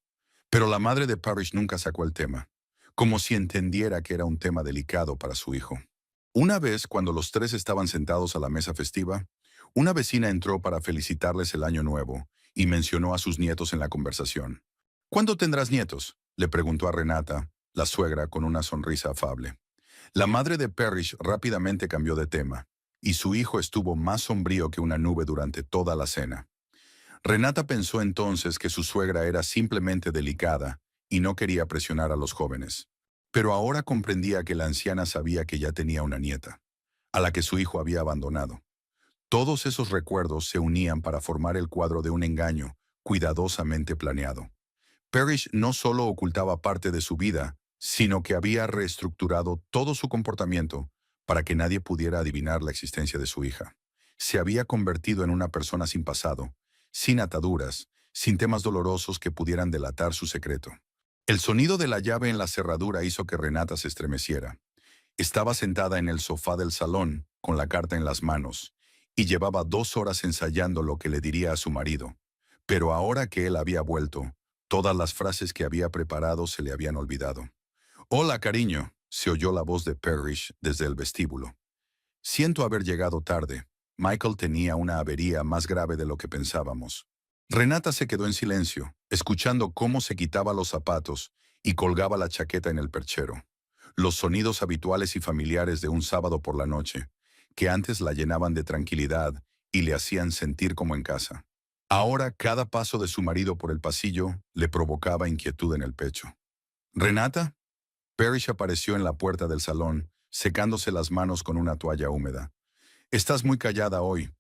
Pero la madre de Parrish nunca sacó el tema, como si entendiera que era un tema delicado para su hijo. Una vez, cuando los tres estaban sentados a la mesa festiva, una vecina entró para felicitarles el año nuevo y mencionó a sus nietos en la conversación. ¿Cuándo tendrás nietos?, le preguntó a Renata, la suegra, con una sonrisa afable. La madre de Parrish rápidamente cambió de tema, y su hijo estuvo más sombrío que una nube durante toda la cena. Renata pensó entonces que su suegra era simplemente delicada y no quería presionar a los jóvenes. Pero ahora comprendía que la anciana sabía que ya tenía una nieta, a la que su hijo había abandonado. Todos esos recuerdos se unían para formar el cuadro de un engaño cuidadosamente planeado. Parrish no solo ocultaba parte de su vida, sino que había reestructurado todo su comportamiento para que nadie pudiera adivinar la existencia de su hija. Se había convertido en una persona sin pasado, sin ataduras, sin temas dolorosos que pudieran delatar su secreto. El sonido de la llave en la cerradura hizo que Renata se estremeciera. Estaba sentada en el sofá del salón, con la carta en las manos, y llevaba 2 horas ensayando lo que le diría a su marido. Pero ahora que él había vuelto, todas las frases que había preparado se le habían olvidado. «Hola, cariño», se oyó la voz de Parrish desde el vestíbulo. «Siento haber llegado tarde. Michael tenía una avería más grave de lo que pensábamos». Renata se quedó en silencio, escuchando cómo se quitaba los zapatos y colgaba la chaqueta en el perchero. Los sonidos habituales y familiares de un sábado por la noche, que antes la llenaban de tranquilidad y le hacían sentir como en casa. Ahora cada paso de su marido por el pasillo le provocaba inquietud en el pecho. «¿Renata?». Parrish apareció en la puerta del salón, secándose las manos con una toalla húmeda. «Estás muy callada hoy».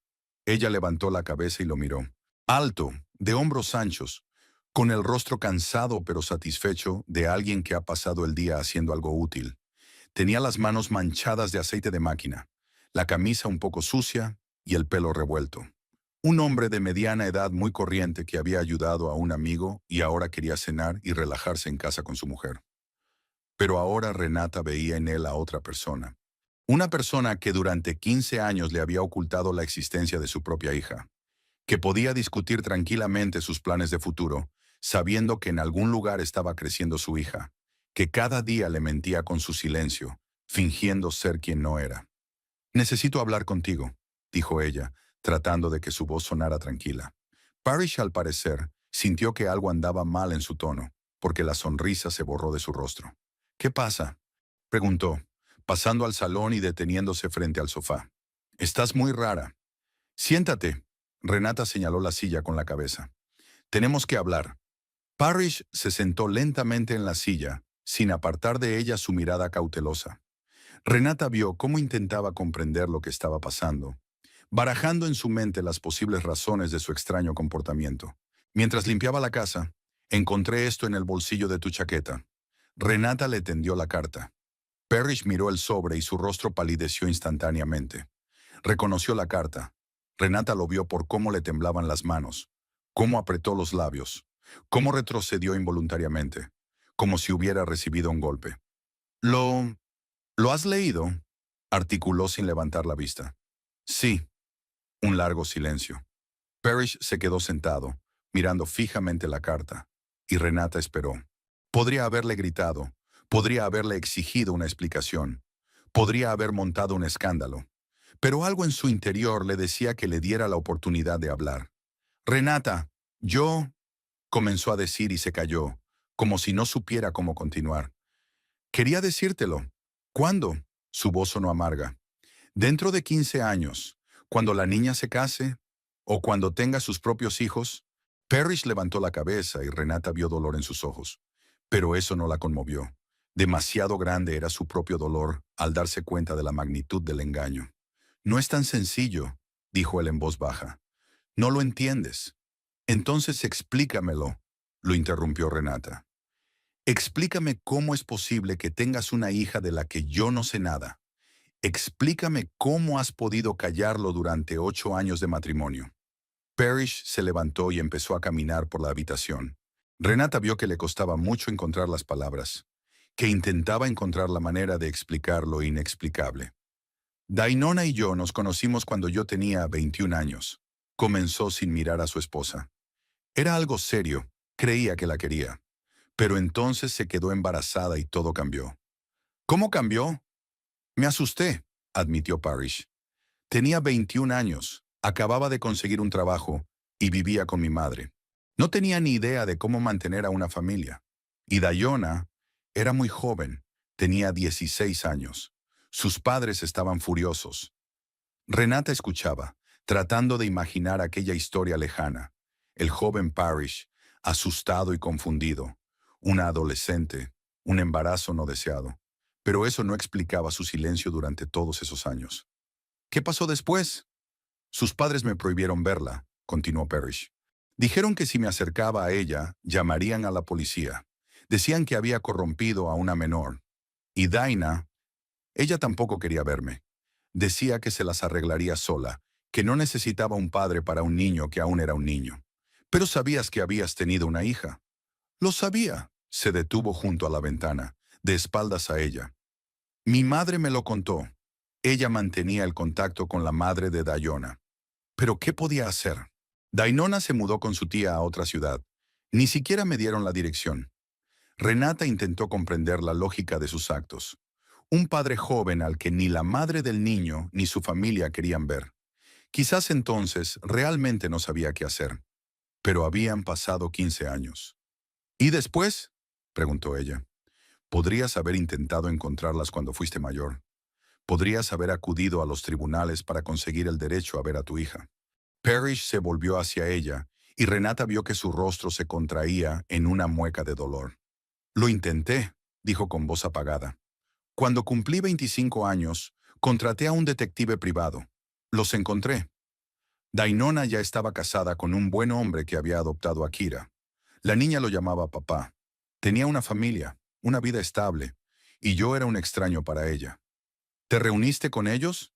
Ella levantó la cabeza y lo miró. Alto, de hombros anchos, con el rostro cansado pero satisfecho de alguien que ha pasado el día haciendo algo útil. Tenía las manos manchadas de aceite de máquina, la camisa un poco sucia y el pelo revuelto. Un hombre de mediana edad muy corriente que había ayudado a un amigo y ahora quería cenar y relajarse en casa con su mujer. Pero ahora Renata veía en él a otra persona. Una persona que durante 15 años le había ocultado la existencia de su propia hija, que podía discutir tranquilamente sus planes de futuro, sabiendo que en algún lugar estaba creciendo su hija, que cada día le mentía con su silencio, fingiendo ser quien no era. «Necesito hablar contigo», dijo ella, tratando de que su voz sonara tranquila. Parrish, al parecer, sintió que algo andaba mal en su tono, porque la sonrisa se borró de su rostro. «¿Qué pasa?», preguntó, pasando al salón y deteniéndose frente al sofá. «Estás muy rara». «Siéntate», Renata señaló la silla con la cabeza. «Tenemos que hablar». Parrish se sentó lentamente en la silla, sin apartar de ella su mirada cautelosa. Renata vio cómo intentaba comprender lo que estaba pasando, barajando en su mente las posibles razones de su extraño comportamiento. «Mientras limpiaba la casa, encontré esto en el bolsillo de tu chaqueta». Renata le tendió la carta. Parrish miró el sobre y su rostro palideció instantáneamente. Reconoció la carta. Renata lo vio por cómo le temblaban las manos, cómo apretó los labios, cómo retrocedió involuntariamente, como si hubiera recibido un golpe. ¿Lo has leído?», articuló sin levantar la vista. «Sí». Un largo silencio. Parrish se quedó sentado, mirando fijamente la carta, y Renata esperó. Podría haberle gritado, podría haberle exigido una explicación, podría haber montado un escándalo, pero algo en su interior le decía que le diera la oportunidad de hablar. «Renata, yo…», comenzó a decir y se calló, como si no supiera cómo continuar. «Quería decírtelo». «¿Cuándo?», su voz sonó amarga. «Dentro de 15 años, ¿Cuando la niña se case? ¿O cuando tenga sus propios hijos? Parrish levantó la cabeza y Renata vio dolor en sus ojos. Pero eso no la conmovió. Demasiado grande era su propio dolor al darse cuenta de la magnitud del engaño. No es tan sencillo, dijo él en voz baja. No lo entiendes. Entonces explícamelo, lo interrumpió Renata. Explícame cómo es posible que tengas una hija de la que yo no sé nada. Explícame cómo has podido callarlo durante 8 años de matrimonio. Parrish se levantó y empezó a caminar por la habitación. Renata vio que le costaba mucho encontrar las palabras, que intentaba encontrar la manera de explicar lo inexplicable. Dainona y yo nos conocimos cuando yo tenía 21 años. Comenzó sin mirar a su esposa. Era algo serio, creía que la quería. Pero entonces se quedó embarazada y todo cambió. ¿Cómo cambió? Me asusté, admitió Parrish. Tenía 21 años, acababa de conseguir un trabajo y vivía con mi madre. No tenía ni idea de cómo mantener a una familia. Y Dayona era muy joven, tenía 16 años. Sus padres estaban furiosos. Renata escuchaba, tratando de imaginar aquella historia lejana. El joven Parrish, asustado y confundido. Una adolescente, un embarazo no deseado. Pero eso no explicaba su silencio durante todos esos años. ¿Qué pasó después? Sus padres me prohibieron verla, continuó Parrish. Dijeron que si me acercaba a ella, llamarían a la policía. Decían que había corrompido a una menor. Y Daina, ella tampoco quería verme. Decía que se las arreglaría sola, que no necesitaba un padre para un niño que aún era un niño. Pero sabías que habías tenido una hija. Lo sabía. Se detuvo junto a la ventana, de espaldas a ella. Mi madre me lo contó. Ella mantenía el contacto con la madre de Dayona. ¿Pero qué podía hacer? Dainona se mudó con su tía a otra ciudad. Ni siquiera me dieron la dirección. Renata intentó comprender la lógica de sus actos. Un padre joven al que ni la madre del niño ni su familia querían ver. Quizás entonces realmente no sabía qué hacer. Pero habían pasado 15 años. ¿Y después? Preguntó ella. Podrías haber intentado encontrarlas cuando fuiste mayor. Podrías haber acudido a los tribunales para conseguir el derecho a ver a tu hija. Parrish se volvió hacia ella y Renata vio que su rostro se contraía en una mueca de dolor. Lo intenté, dijo con voz apagada. Cuando cumplí 25 años, contraté a un detective privado. Los encontré. Dainona ya estaba casada con un buen hombre que había adoptado a Kira. La niña lo llamaba papá. Tenía una familia, una vida estable, y yo era un extraño para ella. ¿Te reuniste con ellos?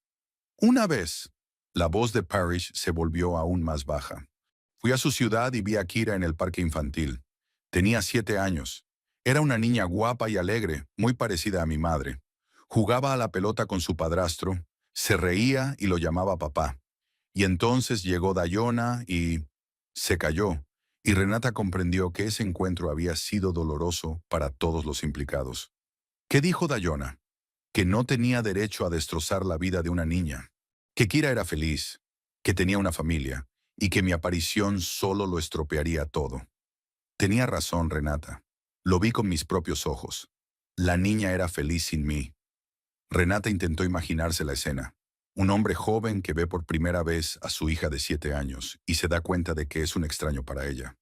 Una vez. La voz de Parrish se volvió aún más baja. Fui a su ciudad y vi a Kira en el parque infantil. Tenía 7 años. Era una niña guapa y alegre, muy parecida a mi madre. Jugaba a la pelota con su padrastro, se reía y lo llamaba papá. Y entonces llegó Dayona y se cayó, y Renata comprendió que ese encuentro había sido doloroso para todos los implicados. ¿Qué dijo Dayona? Que no tenía derecho a destrozar la vida de una niña, que Kira era feliz, que tenía una familia, y que mi aparición solo lo estropearía todo. Tenía razón, Renata. Lo vi con mis propios ojos. La niña era feliz sin mí. Renata intentó imaginarse la escena. Un hombre joven que ve por primera vez a su hija de 7 años y se da cuenta de que es un extraño para ella.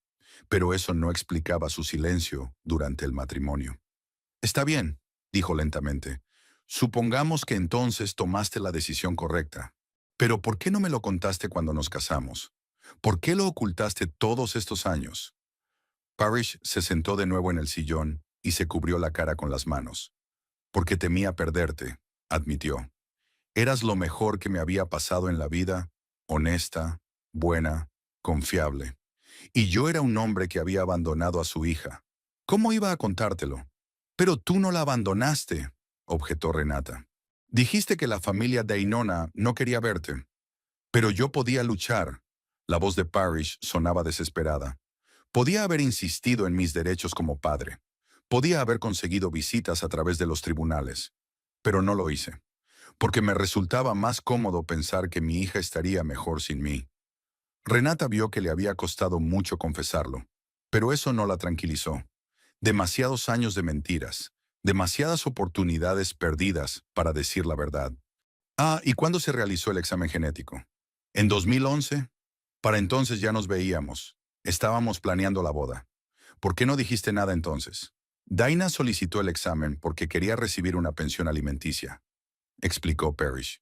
Pero eso no explicaba su silencio durante el matrimonio. Está bien, dijo lentamente. Supongamos que entonces tomaste la decisión correcta. Pero ¿por qué no me lo contaste cuando nos casamos? ¿Por qué lo ocultaste todos estos años? Parrish se sentó de nuevo en el sillón y se cubrió la cara con las manos. Porque temía perderte, admitió. Eras lo mejor que me había pasado en la vida, honesta, buena, confiable. Y yo era un hombre que había abandonado a su hija. ¿Cómo iba a contártelo? Pero tú no la abandonaste, objetó Renata. Dijiste que la familia Dainona no quería verte. Pero yo podía luchar. La voz de Parrish sonaba desesperada. Podía haber insistido en mis derechos como padre. Podía haber conseguido visitas a través de los tribunales. Pero no lo hice. Porque me resultaba más cómodo pensar que mi hija estaría mejor sin mí. Renata vio que le había costado mucho confesarlo. Pero eso no la tranquilizó. Demasiados años de mentiras. Demasiadas oportunidades perdidas para decir la verdad. Ah, ¿y cuándo se realizó el examen genético? En 2011, para entonces ya nos veíamos. Estábamos planeando la boda. ¿Por qué no dijiste nada entonces? Dinah solicitó el examen porque quería recibir una pensión alimenticia, explicó Parrish.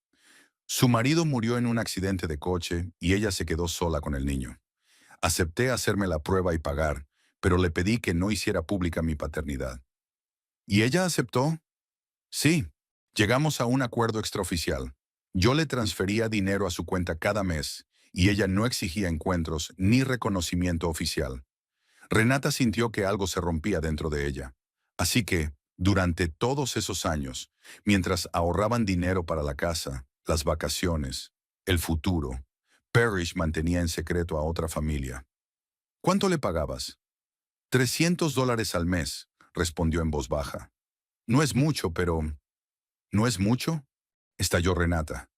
Su marido murió en un accidente de coche y ella se quedó sola con el niño. Acepté hacerme la prueba y pagar, pero le pedí que no hiciera pública mi paternidad. ¿Y ella aceptó? Sí. Llegamos a un acuerdo extraoficial. Yo le transfería dinero a su cuenta cada mes y ella no exigía encuentros ni reconocimiento oficial. Renata sintió que algo se rompía dentro de ella. Así que, durante todos esos años, mientras ahorraban dinero para la casa, las vacaciones, el futuro, Parrish mantenía en secreto a otra familia. ¿Cuánto le pagabas? $300 al mes, respondió en voz baja. No es mucho, pero... ¿No es mucho? Estalló Renata.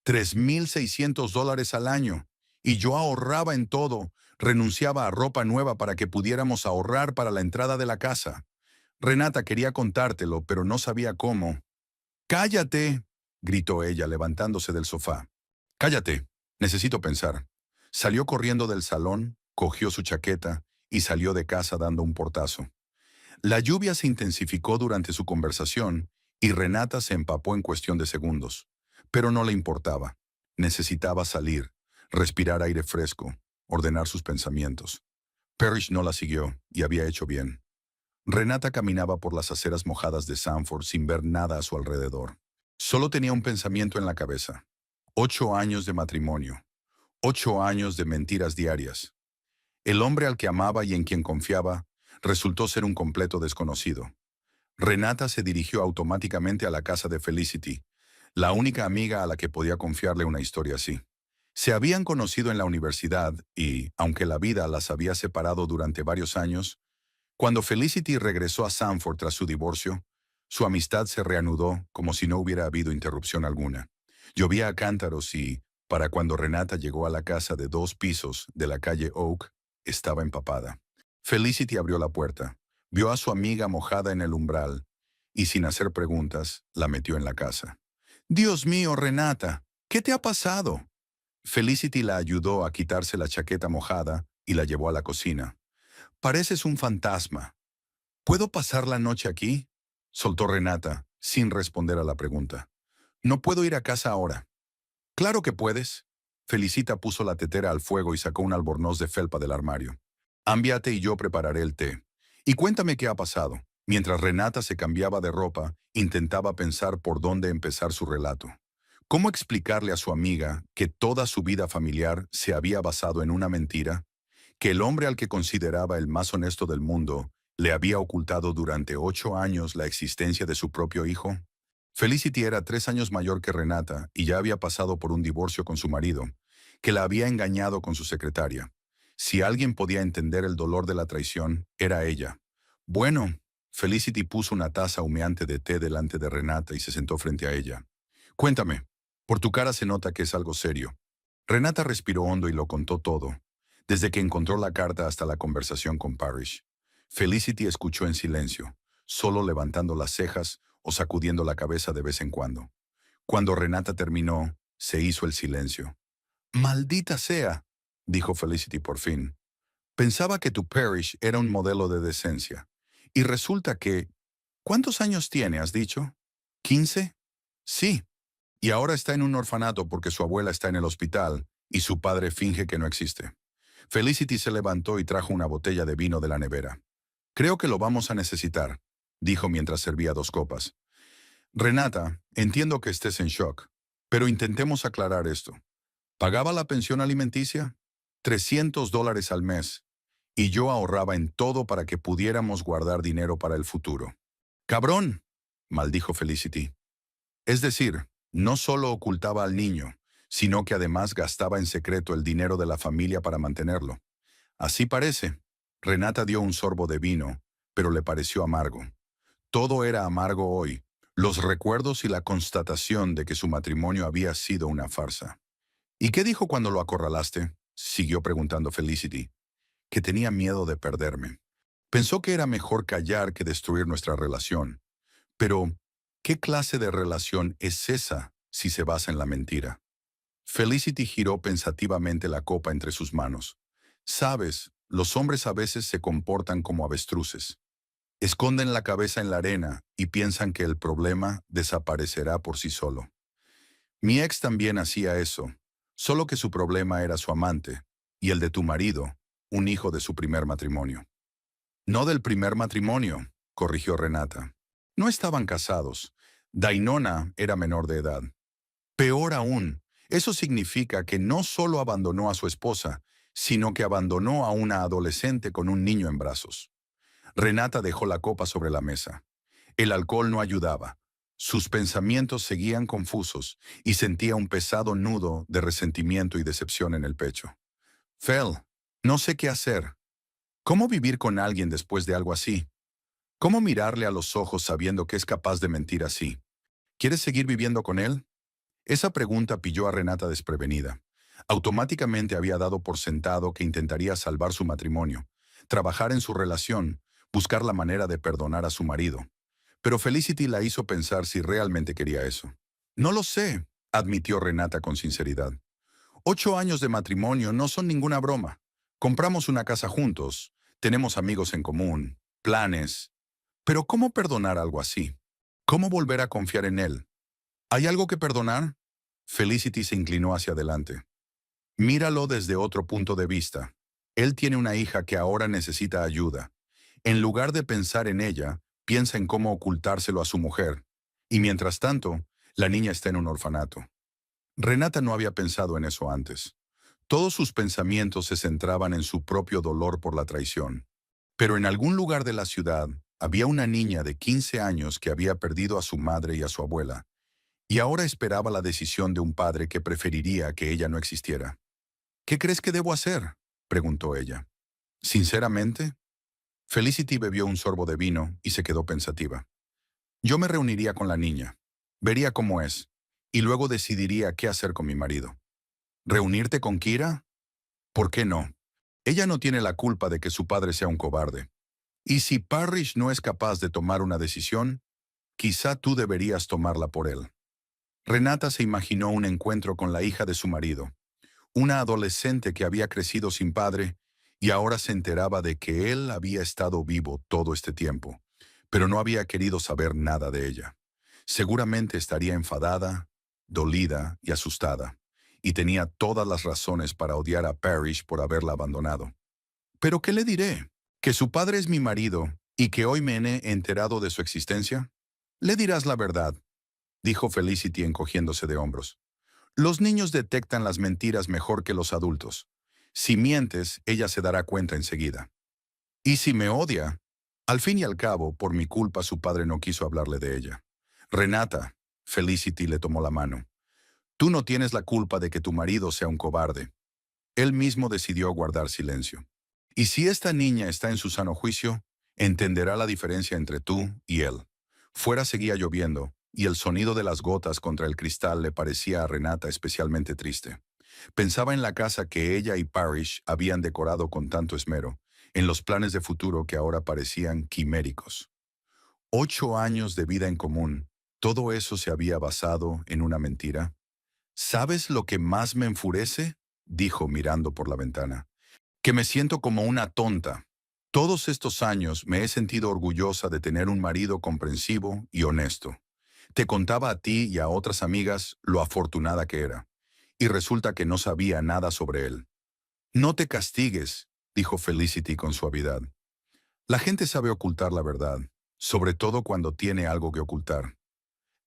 $3,600 al año. Y yo ahorraba en todo. Renunciaba a ropa nueva para que pudiéramos ahorrar para la entrada de la casa. Renata quería contártelo, pero no sabía cómo. ¡Cállate!, gritó ella, levantándose del sofá. ¡Cállate! Necesito pensar. Salió corriendo del salón, cogió su chaqueta y salió de casa dando un portazo. La lluvia se intensificó durante su conversación y Renata se empapó en cuestión de segundos. Pero no le importaba. Necesitaba salir, respirar aire fresco, ordenar sus pensamientos. Parrish no la siguió y había hecho bien. Renata caminaba por las aceras mojadas de Sanford sin ver nada a su alrededor. Solo tenía un pensamiento en la cabeza. 8 años de matrimonio. 8 años de mentiras diarias. El hombre al que amaba y en quien confiaba resultó ser un completo desconocido. Renata se dirigió automáticamente a la casa de Felicity, la única amiga a la que podía confiarle una historia así. Se habían conocido en la universidad y, aunque la vida las había separado durante varios años, cuando Felicity regresó a Sanford tras su divorcio, su amistad se reanudó como si no hubiera habido interrupción alguna. Llovía a cántaros y, para cuando Renata llegó a la casa de 2 pisos de la calle Oak, estaba empapada. Felicity abrió la puerta, vio a su amiga mojada en el umbral y, sin hacer preguntas, la metió en la casa. «Dios mío, Renata, ¿qué te ha pasado?» Felicity la ayudó a quitarse la chaqueta mojada y la llevó a la cocina. «Pareces un fantasma. ¿Puedo pasar la noche aquí?», soltó Renata, sin responder a la pregunta. «No puedo ir a casa ahora». «Claro que puedes». Felicita puso la tetera al fuego y sacó un albornoz de felpa del armario. «Ámbiate y yo prepararé el té. Y cuéntame qué ha pasado». Mientras Renata se cambiaba de ropa, intentaba pensar por dónde empezar su relato. ¿Cómo explicarle a su amiga que toda su vida familiar se había basado en una mentira? Que el hombre al que consideraba el más honesto del mundo le había ocultado durante 8 años la existencia de su propio hijo. Felicity era 3 años mayor que Renata y ya había pasado por un divorcio con su marido, que la había engañado con su secretaria. Si alguien podía entender el dolor de la traición, era ella. Bueno, Felicity puso una taza humeante de té delante de Renata y se sentó frente a ella. «Cuéntame, por tu cara se nota que es algo serio». Renata respiró hondo y lo contó todo, desde que encontró la carta hasta la conversación con Parrish. Felicity escuchó en silencio, solo levantando las cejas o sacudiendo la cabeza de vez en cuando. Cuando Renata terminó, se hizo el silencio. «Maldita sea», dijo Felicity por fin. «Pensaba que tu Parrish era un modelo de decencia. Y resulta que... ¿Cuántos años tiene, has dicho? ¿15? Sí. Y ahora está en un orfanato porque su abuela está en el hospital y su padre finge que no existe». Felicity se levantó y trajo una botella de vino de la nevera. «Creo que lo vamos a necesitar», dijo mientras servía 2 copas. «Renata, entiendo que estés en shock, pero intentemos aclarar esto. ¿Pagaba la pensión alimenticia? $300 al mes. Y yo ahorraba en todo para que pudiéramos guardar dinero para el futuro». «¡Cabrón!», maldijo Felicity. Es decir, no solo ocultaba al niño, sino que además gastaba en secreto el dinero de la familia para mantenerlo. «Así parece». Renata dio un sorbo de vino, pero le pareció amargo. Todo era amargo hoy, los recuerdos y la constatación de que su matrimonio había sido una farsa. «¿Y qué dijo cuando lo acorralaste?», siguió preguntando Felicity. «Que tenía miedo de perderme. Pensó que era mejor callar que destruir nuestra relación. Pero, ¿qué clase de relación es esa si se basa en la mentira?». Felicity giró pensativamente la copa entre sus manos. Sabes, los hombres a veces se comportan como avestruces. Esconden la cabeza en la arena y piensan que el problema desaparecerá por sí solo. Mi ex también hacía eso, solo que su problema era su amante, y el de tu marido, un hijo de su primer matrimonio. No del primer matrimonio, corrigió Renata. No estaban casados. Dainona era menor de edad. Peor aún, eso significa que no solo abandonó a su esposa, sino que abandonó a una adolescente con un niño en brazos. Renata dejó la copa sobre la mesa. El alcohol no ayudaba. Sus pensamientos seguían confusos y sentía un pesado nudo de resentimiento y decepción en el pecho. Fel, no sé qué hacer. ¿Cómo vivir con alguien después de algo así? ¿Cómo mirarle a los ojos sabiendo que es capaz de mentir así? ¿Quieres seguir viviendo con él? Esa pregunta pilló a Renata desprevenida. Automáticamente había dado por sentado que intentaría salvar su matrimonio, trabajar en su relación, buscar la manera de perdonar a su marido. Pero Felicity la hizo pensar si realmente quería eso. No lo sé, admitió Renata con sinceridad. 8 años de matrimonio no son ninguna broma. Compramos una casa juntos, tenemos amigos en común, planes. Pero ¿cómo perdonar algo así? ¿Cómo volver a confiar en él? ¿Hay algo que perdonar? Felicity se inclinó hacia adelante. Míralo desde otro punto de vista. Él tiene una hija que ahora necesita ayuda. En lugar de pensar en ella, piensa en cómo ocultárselo a su mujer. Y mientras tanto, la niña está en un orfanato. Renata no había pensado en eso antes. Todos sus pensamientos se centraban en su propio dolor por la traición. Pero en algún lugar de la ciudad había una niña de 15 años que había perdido a su madre y a su abuela, y ahora esperaba la decisión de un padre que preferiría que ella no existiera. ¿Qué crees que debo hacer?, preguntó ella. Sinceramente, Felicity bebió un sorbo de vino y se quedó pensativa. Yo me reuniría con la niña, vería cómo es, y luego decidiría qué hacer con mi marido. ¿Reunirte con Kira? ¿Por qué no? Ella no tiene la culpa de que su padre sea un cobarde. Y si Parrish no es capaz de tomar una decisión, quizá tú deberías tomarla por él. Renata se imaginó un encuentro con la hija de su marido, una adolescente que había crecido sin padre y ahora se enteraba de que él había estado vivo todo este tiempo, pero no había querido saber nada de ella. Seguramente estaría enfadada, dolida y asustada, y tenía todas las razones para odiar a Parrish por haberla abandonado. ¿Pero qué le diré? ¿Que su padre es mi marido y que hoy me he enterado de su existencia? Le dirás la verdad, dijo Felicity encogiéndose de hombros. Los niños detectan las mentiras mejor que los adultos. Si mientes, ella se dará cuenta enseguida. Y si me odia, al fin y al cabo, por mi culpa su padre no quiso hablarle de ella. Renata, Felicity le tomó la mano. Tú no tienes la culpa de que tu marido sea un cobarde. Él mismo decidió guardar silencio. Y si esta niña está en su sano juicio, entenderá la diferencia entre tú y él. Fuera seguía lloviendo, y el sonido de las gotas contra el cristal le parecía a Renata especialmente triste. Pensaba en la casa que ella y Parrish habían decorado con tanto esmero, en los planes de futuro que ahora parecían quiméricos. 8 años de vida en común, ¿todo eso se había basado en una mentira? ¿Sabes lo que más me enfurece?, dijo mirando por la ventana. Que me siento como una tonta. Todos estos años me he sentido orgullosa de tener un marido comprensivo y honesto. Te contaba a ti y a otras amigas lo afortunada que era, y resulta que no sabía nada sobre él. No te castigues, dijo Felicity con suavidad. La gente sabe ocultar la verdad, sobre todo cuando tiene algo que ocultar.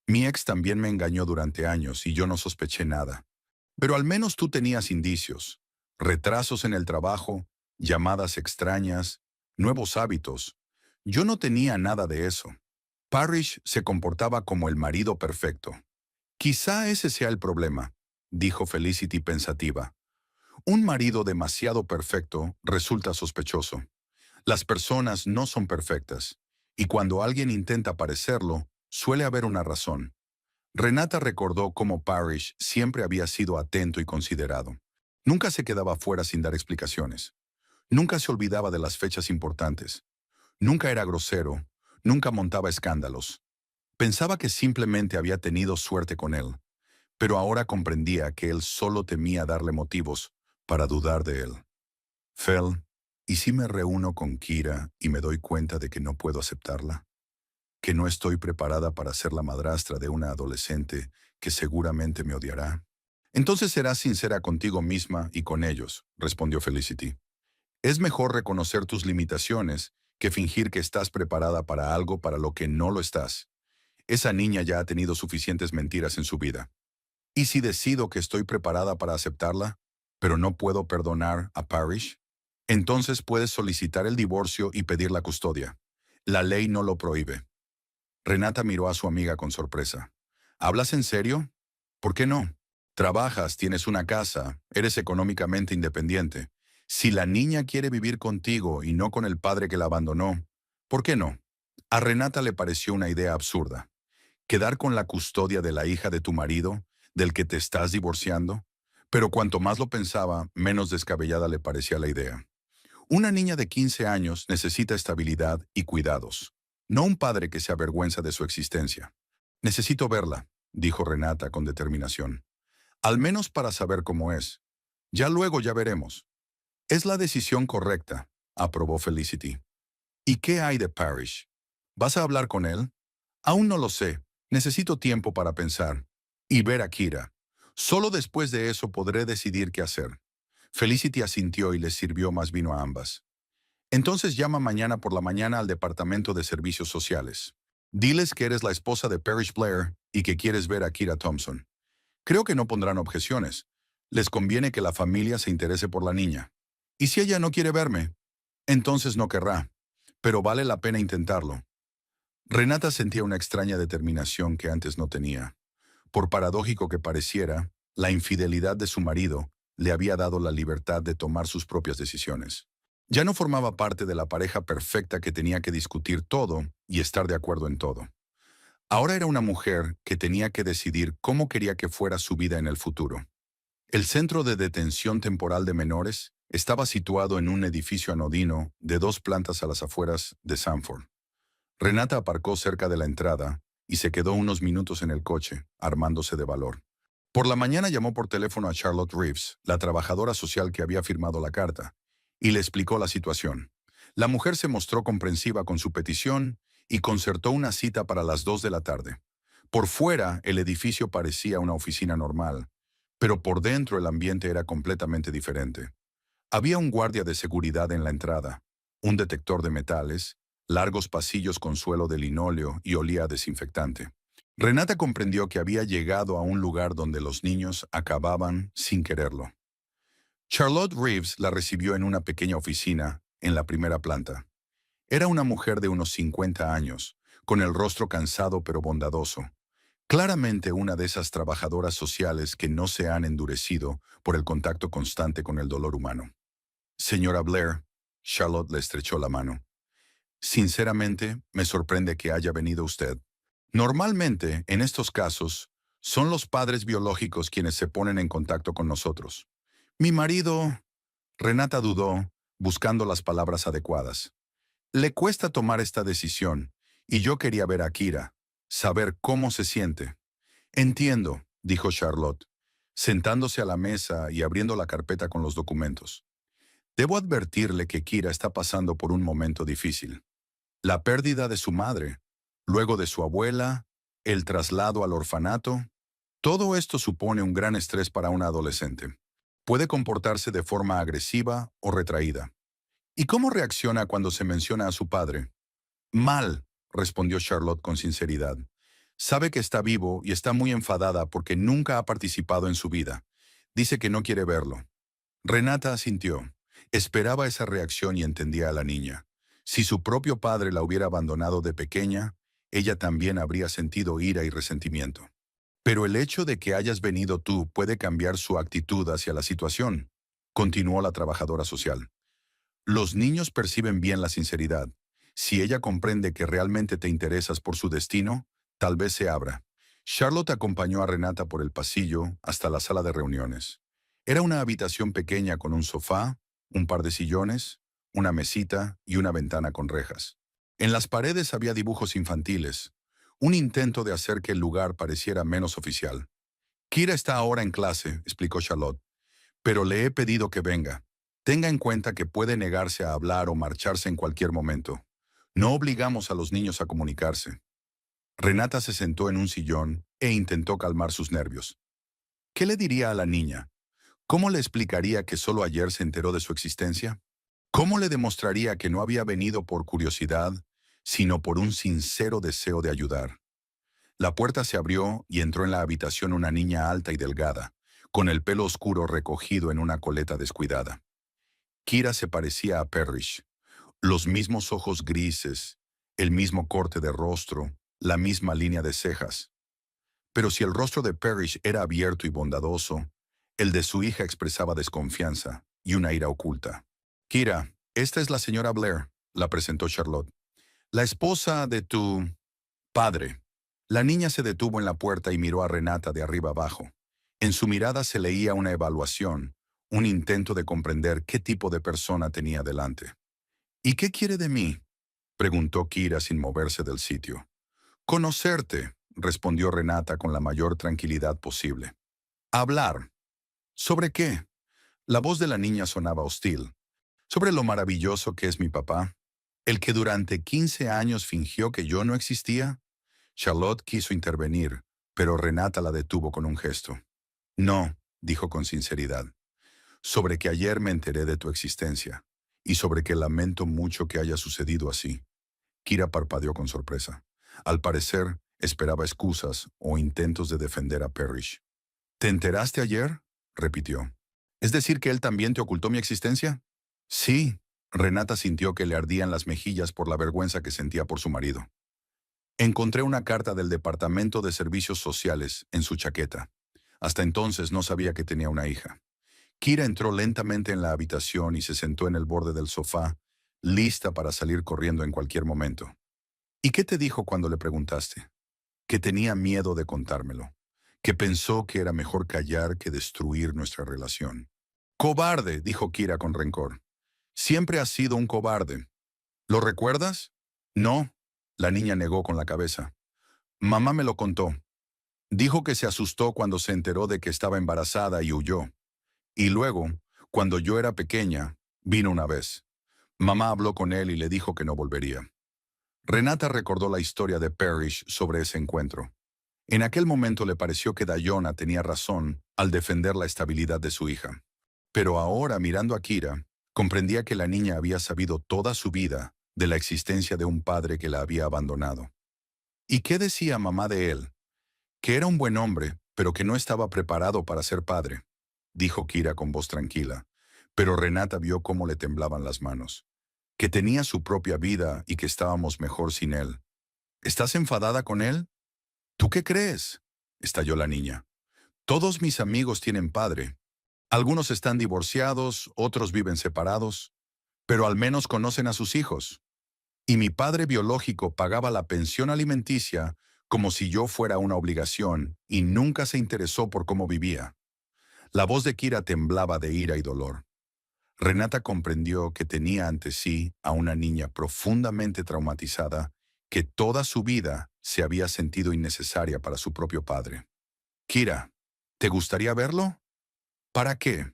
Mi ex también me engañó durante años y yo no sospeché nada. Pero al menos tú tenías indicios, retrasos en el trabajo, llamadas extrañas, nuevos hábitos. Yo no tenía nada de eso. Parrish se comportaba como el marido perfecto. Quizá ese sea el problema, dijo Felicity pensativa. Un marido demasiado perfecto resulta sospechoso. Las personas no son perfectas, y cuando alguien intenta parecerlo, suele haber una razón. Renata recordó cómo Parrish siempre había sido atento y considerado. Nunca se quedaba fuera sin dar explicaciones. Nunca se olvidaba de las fechas importantes. Nunca era grosero. Nunca montaba escándalos. Pensaba que simplemente había tenido suerte con él. pero ahora comprendía que él solo temía darle motivos para dudar de él. Fel, ¿y si me reúno con Kira y me doy cuenta de que no puedo aceptarla? ¿Que no estoy preparada para ser la madrastra de una adolescente que seguramente me odiará? Entonces serás sincera contigo misma y con ellos, respondió Felicity. Es mejor reconocer tus limitaciones que fingir que estás preparada para algo para lo que no lo estás. Esa niña ya ha tenido suficientes mentiras en su vida. ¿Y si decido que estoy preparada para aceptarla, pero no puedo perdonar a Parrish? Entonces puedes solicitar el divorcio y pedir la custodia. La ley no lo prohíbe. Renata miró a su amiga con sorpresa. ¿Hablas en serio? ¿Por qué no? Trabajas, tienes una casa, eres económicamente independiente. Si la niña quiere vivir contigo y no con el padre que la abandonó, ¿por qué no? A Renata le pareció una idea absurda. ¿Quedar con la custodia de la hija de tu marido, del que te estás divorciando? Pero cuanto más lo pensaba, menos descabellada le parecía la idea. Una niña de 15 años necesita estabilidad y cuidados, no un padre que se avergüenza de su existencia. Necesito verla, dijo Renata con determinación. Al menos para saber cómo es. Ya luego ya veremos. Es la decisión correcta, aprobó Felicity. ¿Y qué hay de Parrish? ¿Vas a hablar con él? Aún no lo sé. Necesito tiempo para pensar. Y ver a Kira. Solo después de eso podré decidir qué hacer. Felicity asintió y les sirvió más vino a ambas. Entonces llama mañana por la mañana al Departamento de Servicios Sociales. Diles que eres la esposa de Parrish Blair y que quieres ver a Kira Thompson. Creo que no pondrán objeciones. Les conviene que la familia se interese por la niña. Y si ella no quiere verme, entonces no querrá. Pero vale la pena intentarlo. Renata sentía una extraña determinación que antes no tenía. Por paradójico que pareciera, la infidelidad de su marido le había dado la libertad de tomar sus propias decisiones. Ya no formaba parte de la pareja perfecta que tenía que discutir todo y estar de acuerdo en todo. Ahora era una mujer que tenía que decidir cómo quería que fuera su vida en el futuro. El Centro de Detención Temporal de Menores estaba situado en un edificio anodino de 2 plantas a las afueras de Sanford. Renata aparcó cerca de la entrada y se quedó unos minutos en el coche, armándose de valor. Por la mañana llamó por teléfono a Charlotte Reeves, la trabajadora social que había firmado la carta, y le explicó la situación. La mujer se mostró comprensiva con su petición y concertó una cita para las 2 de la tarde. Por fuera, el edificio parecía una oficina normal, pero por dentro el ambiente era completamente diferente. Había un guardia de seguridad en la entrada, un detector de metales, largos pasillos con suelo de linóleo y olía a desinfectante. Renata comprendió que había llegado a un lugar donde los niños acababan sin quererlo. Charlotte Reeves la recibió en una pequeña oficina en la primera planta. Era una mujer de unos 50 años, con el rostro cansado pero bondadoso. Claramente una de esas trabajadoras sociales que no se han endurecido por el contacto constante con el dolor humano. Señora Blair, Charlotte le estrechó la mano. Sinceramente, me sorprende que haya venido usted. Normalmente, en estos casos, son los padres biológicos quienes se ponen en contacto con nosotros. Mi marido... Renata dudó, buscando las palabras adecuadas. Le cuesta tomar esta decisión, y yo quería ver a Kira, saber cómo se siente. Entiendo, dijo Charlotte, sentándose a la mesa y abriendo la carpeta con los documentos. Debo advertirle que Kira está pasando por un momento difícil. La pérdida de su madre, luego de su abuela, el traslado al orfanato, todo esto supone un gran estrés para una adolescente. Puede comportarse de forma agresiva o retraída. ¿Y cómo reacciona cuando se menciona a su padre? Mal, respondió Charlotte con sinceridad. Sabe que está vivo y está muy enfadada porque nunca ha participado en su vida. Dice que no quiere verlo. Renata asintió. Esperaba esa reacción y entendía a la niña. Si su propio padre la hubiera abandonado de pequeña, ella también habría sentido ira y resentimiento. Pero el hecho de que hayas venido tú puede cambiar su actitud hacia la situación, continuó la trabajadora social. Los niños perciben bien la sinceridad. Si ella comprende que realmente te interesas por su destino, tal vez se abra. Charlotte acompañó a Renata por el pasillo hasta la sala de reuniones. Era una habitación pequeña con un sofá, un par de sillones, una mesita y una ventana con rejas. En las paredes había dibujos infantiles, un intento de hacer que el lugar pareciera menos oficial. Kira está ahora en clase, explicó Charlotte, pero le he pedido que venga. Tenga en cuenta que puede negarse a hablar o marcharse en cualquier momento. No obligamos a los niños a comunicarse. Renata se sentó en un sillón e intentó calmar sus nervios. ¿Qué le diría a la niña? ¿Cómo le explicaría que solo ayer se enteró de su existencia? ¿Cómo le demostraría que no había venido por curiosidad, sino por un sincero deseo de ayudar? La puerta se abrió y entró en la habitación una niña alta y delgada, con el pelo oscuro recogido en una coleta descuidada. Kira se parecía a Parrish. Los mismos ojos grises, el mismo corte de rostro, la misma línea de cejas. Pero si el rostro de Parrish era abierto y bondadoso, el de su hija expresaba desconfianza y una ira oculta. Kira, esta es la señora Blair, la presentó Charlotte. La esposa de tu padre. La niña se detuvo en la puerta y miró a Renata de arriba abajo. En su mirada se leía una evaluación, un intento de comprender qué tipo de persona tenía delante. ¿Y qué quiere de mí?, preguntó Kira sin moverse del sitio. Conocerte, respondió Renata con la mayor tranquilidad posible. Hablar. ¿Sobre qué? La voz de la niña sonaba hostil. Sobre lo maravilloso que es mi papá. El que durante 15 años fingió que yo no existía. Charlotte quiso intervenir, pero Renata la detuvo con un gesto. No, dijo con sinceridad. Sobre que ayer me enteré de tu existencia, y sobre que lamento mucho que haya sucedido así. Kira parpadeó con sorpresa. Al parecer, esperaba excusas o intentos de defender a Parrish. ¿Te enteraste ayer?, repitió. ¿Es decir que él también te ocultó mi existencia? Sí. Renata sintió que le ardían las mejillas por la vergüenza que sentía por su marido. Encontré una carta del Departamento de Servicios Sociales en su chaqueta. Hasta entonces no sabía que tenía una hija. Kira entró lentamente en la habitación y se sentó en el borde del sofá, lista para salir corriendo en cualquier momento. ¿Y qué te dijo cuando le preguntaste? Que tenía miedo de contármelo, que pensó que era mejor callar que destruir nuestra relación. Cobarde, dijo Kira con rencor. Siempre has sido un cobarde. ¿Lo recuerdas? No, la niña negó con la cabeza. Mamá me lo contó. Dijo que se asustó cuando se enteró de que estaba embarazada y huyó. Y luego, cuando yo era pequeña, vino una vez. Mamá habló con él y le dijo que no volvería. Renata recordó la historia de Parrish sobre ese encuentro. En aquel momento le pareció que Dayona tenía razón al defender la estabilidad de su hija. Pero ahora, mirando a Kira, comprendía que la niña había sabido toda su vida de la existencia de un padre que la había abandonado. ¿Y qué decía mamá de él? Que era un buen hombre, pero que no estaba preparado para ser padre, dijo Kira con voz tranquila, pero Renata vio cómo le temblaban las manos. Que tenía su propia vida y que estábamos mejor sin él. ¿Estás enfadada con él? ¿Tú qué crees?, estalló la niña. Todos mis amigos tienen padre. Algunos están divorciados, otros viven separados, pero al menos conocen a sus hijos. Y mi padre biológico pagaba la pensión alimenticia como si yo fuera una obligación y nunca se interesó por cómo vivía. La voz de Kira temblaba de ira y dolor. Renata comprendió que tenía ante sí a una niña profundamente traumatizada que toda su vida se había sentido innecesaria para su propio padre. Kira, ¿te gustaría verlo? ¿Para qué?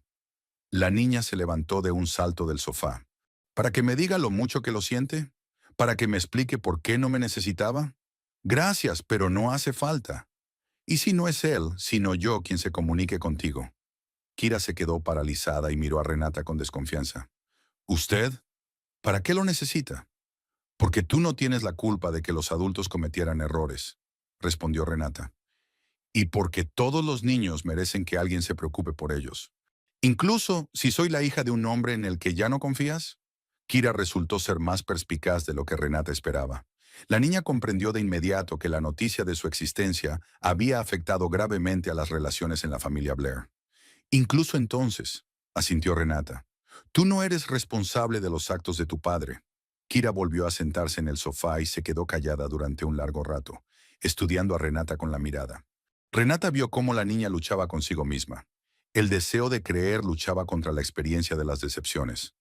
La niña se levantó de un salto del sofá. ¿Para que me diga lo mucho que lo siente? ¿Para que me explique por qué no me necesitaba? Gracias, pero no hace falta. ¿Y si no es él, sino yo quien se comunique contigo? Kira se quedó paralizada y miró a Renata con desconfianza. ¿Usted? ¿Para qué lo necesita? Porque tú no tienes la culpa de que los adultos cometieran errores, respondió Renata. Y porque todos los niños merecen que alguien se preocupe por ellos. Incluso si soy la hija de un hombre en el que ya no confías. Kira resultó ser más perspicaz de lo que Renata esperaba. La niña comprendió de inmediato que la noticia de su existencia había afectado gravemente a las relaciones en la familia Blair. Incluso entonces, asintió Renata, tú no eres responsable de los actos de tu padre. Kira volvió a sentarse en el sofá y se quedó callada durante un largo rato, estudiando a Renata con la mirada. Renata vio cómo la niña luchaba consigo misma. El deseo de creer luchaba contra la experiencia de las decepciones.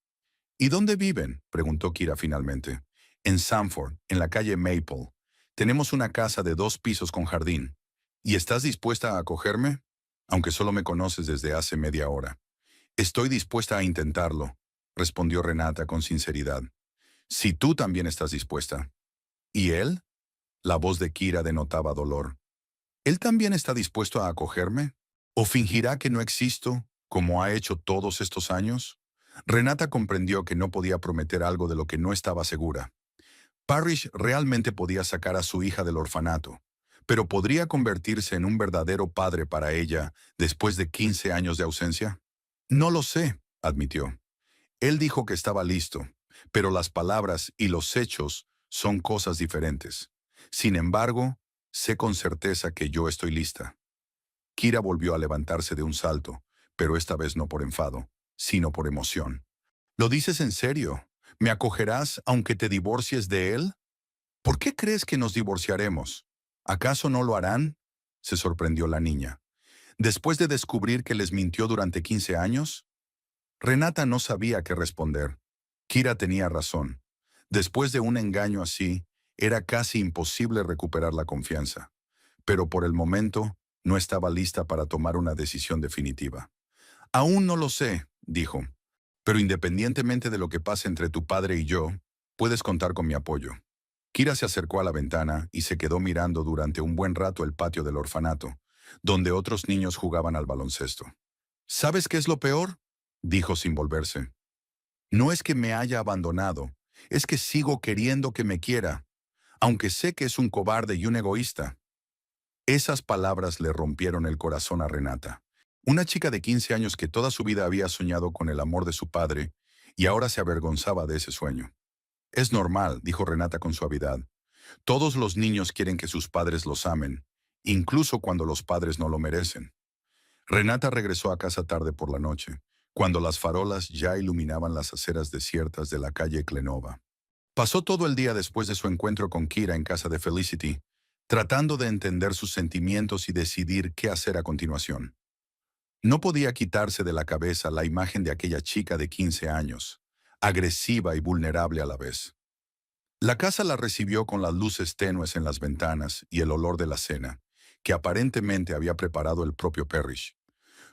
¿Y dónde viven?, preguntó Kira finalmente. En Sanford, en la calle Maple. Tenemos una casa de 2 pisos con jardín. ¿Y estás dispuesta a acogerme? aunque solo me conoces desde hace media hora. Estoy dispuesta a intentarlo, respondió Renata con sinceridad. Si tú también estás dispuesta. ¿Y él? La voz de Kira denotaba dolor. ¿Él también está dispuesto a acogerme? ¿O fingirá que no existo, como ha hecho todos estos años? Renata comprendió que no podía prometer algo de lo que no estaba segura. Parrish realmente podía sacar a su hija del orfanato, pero ¿podría convertirse en un verdadero padre para ella después de 15 años de ausencia? No lo sé, admitió. Él dijo que estaba listo, pero las palabras y los hechos son cosas diferentes. Sin embargo, sé con certeza que yo estoy lista. Kira volvió a levantarse de un salto, pero esta vez no por enfado, sino por emoción. ¿Lo dices en serio? ¿Me acogerás aunque te divorcies de él? ¿Por qué crees que nos divorciaremos? ¿Acaso no lo harán? Se sorprendió la niña. Después de descubrir que les mintió durante 15 años, Renata no sabía qué responder. Kira tenía razón. Después de un engaño así, era casi imposible recuperar la confianza. Pero por el momento, no estaba lista para tomar una decisión definitiva. Aún no lo sé, dijo. Pero independientemente de lo que pase entre tu padre y yo, puedes contar con mi apoyo. Kira se acercó a la ventana y se quedó mirando durante un buen rato el patio del orfanato, donde otros niños jugaban al baloncesto. ¿Sabes qué es lo peor? Dijo sin volverse. No es que me haya abandonado, es que sigo queriendo que me quiera, aunque sé que es un cobarde y un egoísta. Esas palabras le rompieron el corazón a Renata, una chica de 15 años que toda su vida había soñado con el amor de su padre y ahora se avergonzaba de ese sueño. Es normal, dijo Renata con suavidad. Todos los niños quieren que sus padres los amen, incluso cuando los padres no lo merecen. Renata regresó a casa tarde por la noche, cuando las farolas ya iluminaban las aceras desiertas de la calle Clenova. Pasó todo el día después de su encuentro con Kira en casa de Felicity, tratando de entender sus sentimientos y decidir qué hacer a continuación. No podía quitarse de la cabeza la imagen de aquella chica de 15 años, agresiva y vulnerable a la vez. La casa la recibió con las luces tenues en las ventanas y el olor de la cena, que aparentemente había preparado el propio Parrish.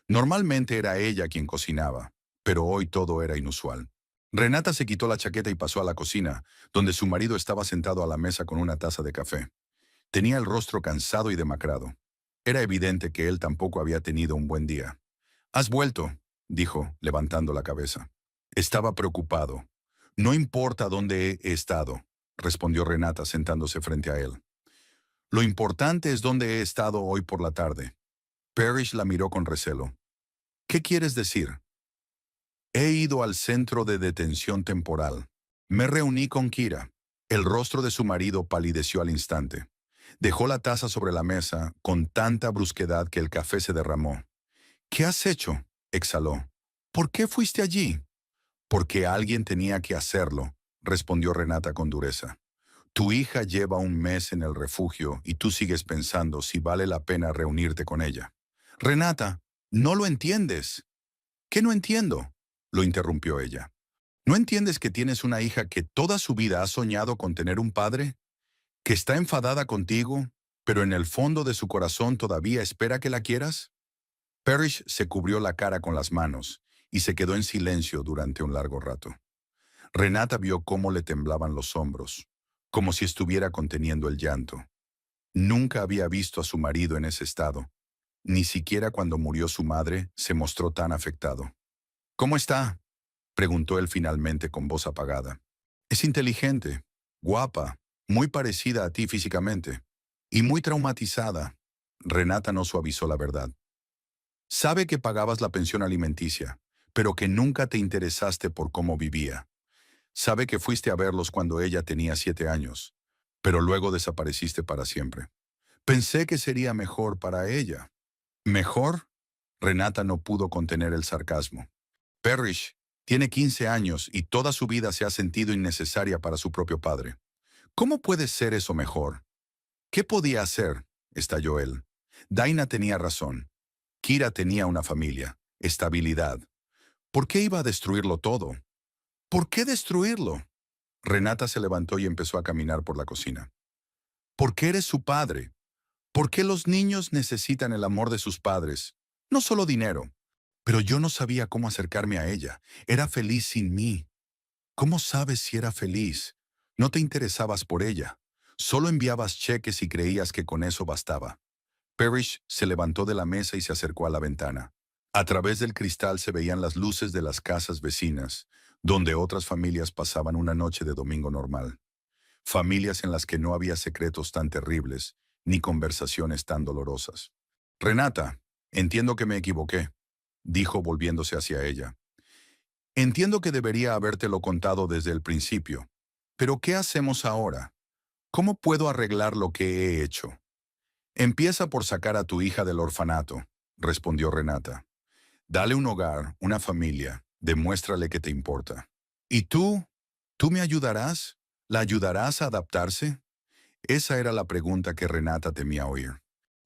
Normalmente era ella quien cocinaba, pero hoy todo era inusual. Renata se quitó la chaqueta y pasó a la cocina, donde su marido estaba sentado a la mesa con una taza de café. Tenía el rostro cansado y demacrado. Era evidente que él tampoco había tenido un buen día. «Has vuelto», dijo, levantando la cabeza. Estaba preocupado. «No importa dónde he estado», respondió Renata sentándose frente a él. «Lo importante es dónde he estado hoy por la tarde». Parrish la miró con recelo. «¿Qué quieres decir?» «He ido al centro de detención temporal. Me reuní con Kira». El rostro de su marido palideció al instante. Dejó la taza sobre la mesa con tanta brusquedad que el café se derramó. «¿Qué has hecho?», exhaló. «¿Por qué fuiste allí?» «Porque alguien tenía que hacerlo», respondió Renata con dureza. «Tu hija lleva un mes en el refugio y tú sigues pensando si vale la pena reunirte con ella». «Renata, no lo entiendes». «¿Qué no entiendo?», lo interrumpió ella. «¿No entiendes que tienes una hija que toda su vida ha soñado con tener un padre? ¿Que está enfadada contigo, pero en el fondo de su corazón todavía espera que la quieras?» Parrish se cubrió la cara con las manos y se quedó en silencio durante un largo rato. Renata vio cómo le temblaban los hombros, como si estuviera conteniendo el llanto. Nunca había visto a su marido en ese estado. Ni siquiera cuando murió su madre se mostró tan afectado. «¿Cómo está?», preguntó él finalmente con voz apagada. «Es inteligente, guapa, muy parecida a ti físicamente, y muy traumatizada». Renata no suavizó la verdad. «Sabe que pagabas la pensión alimenticia, pero que nunca te interesaste por cómo vivía. Sabe que fuiste a verlos cuando ella tenía 7 años, pero luego desapareciste para siempre. Pensé que sería mejor para ella». «¿Mejor?», Renata no pudo contener el sarcasmo. «Parrish tiene 15 años y toda su vida se ha sentido innecesaria para su propio padre. ¿Cómo puede ser eso mejor?» «¿Qué podía hacer?», estalló él. «Daina tenía razón. Kira tenía una familia, estabilidad. ¿Por qué iba a destruirlo todo? ¿Por qué destruirlo?». Renata se levantó y empezó a caminar por la cocina. «¿Por qué eres su padre? ¿Por qué los niños necesitan el amor de sus padres? No solo dinero, pero yo no sabía cómo acercarme a ella. Era feliz sin mí. ¿Cómo sabes si era feliz? No te interesabas por ella. Solo enviabas cheques y creías que con eso bastaba. Parrish se levantó de la mesa y se acercó a la ventana. A través del cristal se veían las luces de las casas vecinas, donde otras familias pasaban una noche de domingo normal. Familias en las que no había secretos tan terribles, ni conversaciones tan dolorosas. Renata, entiendo que me equivoqué, dijo volviéndose hacia ella. Entiendo que debería habértelo contado desde el principio. Pero ¿qué hacemos ahora? ¿Cómo puedo arreglar lo que he hecho? Empieza por sacar a tu hija del orfanato, respondió Renata. Dale un hogar, una familia, demuéstrale que te importa. ¿Y tú? ¿Tú me ayudarás? ¿La ayudarás a adaptarse? Esa era la pregunta que Renata temía oír.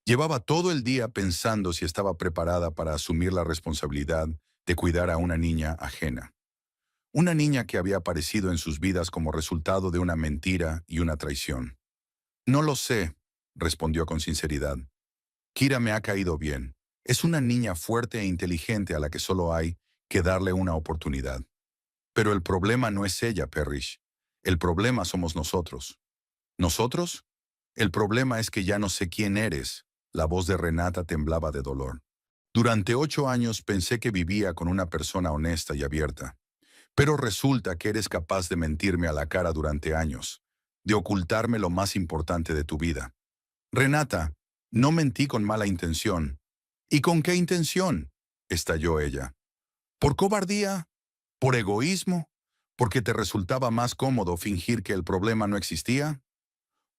Llevaba todo el día pensando si estaba preparada para asumir la responsabilidad de cuidar a una niña ajena. Una niña que había aparecido en sus vidas como resultado de una mentira y una traición. No lo sé, respondió con sinceridad. Kira me ha caído bien. Es una niña fuerte e inteligente a la que solo hay que darle una oportunidad. Pero el problema no es ella, Parrish. El problema somos nosotros. ¿Nosotros? El problema es que ya no sé quién eres. La voz de Renata temblaba de dolor. Durante 8 años pensé que vivía con una persona honesta y abierta. Pero resulta que eres capaz de mentirme a la cara durante años, de ocultarme lo más importante de tu vida. Renata, no mentí con mala intención. ¿Y con qué intención? Estalló ella. ¿Por cobardía? ¿Por egoísmo? ¿Porque te resultaba más cómodo fingir que el problema no existía?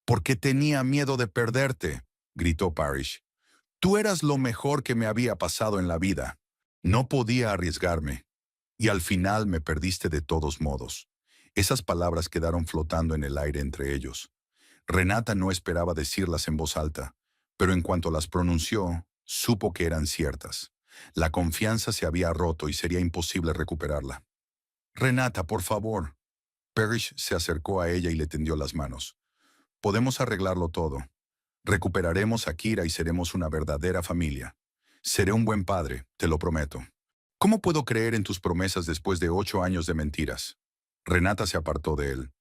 Porque tenía miedo de perderte, gritó Parrish. Tú eras lo mejor que me había pasado en la vida. No podía arriesgarme. Y al final me perdiste de todos modos. Esas palabras quedaron flotando en el aire entre ellos. Renata no esperaba decirlas en voz alta, pero en cuanto las pronunció, supo que eran ciertas. La confianza se había roto y sería imposible recuperarla. Renata, por favor. Parrish se acercó a ella y le tendió las manos. Podemos arreglarlo todo. Recuperaremos a Kira y seremos una verdadera familia. Seré un buen padre, te lo prometo. ¿Cómo puedo creer en tus promesas después de 8 años de mentiras? Renata se apartó de él.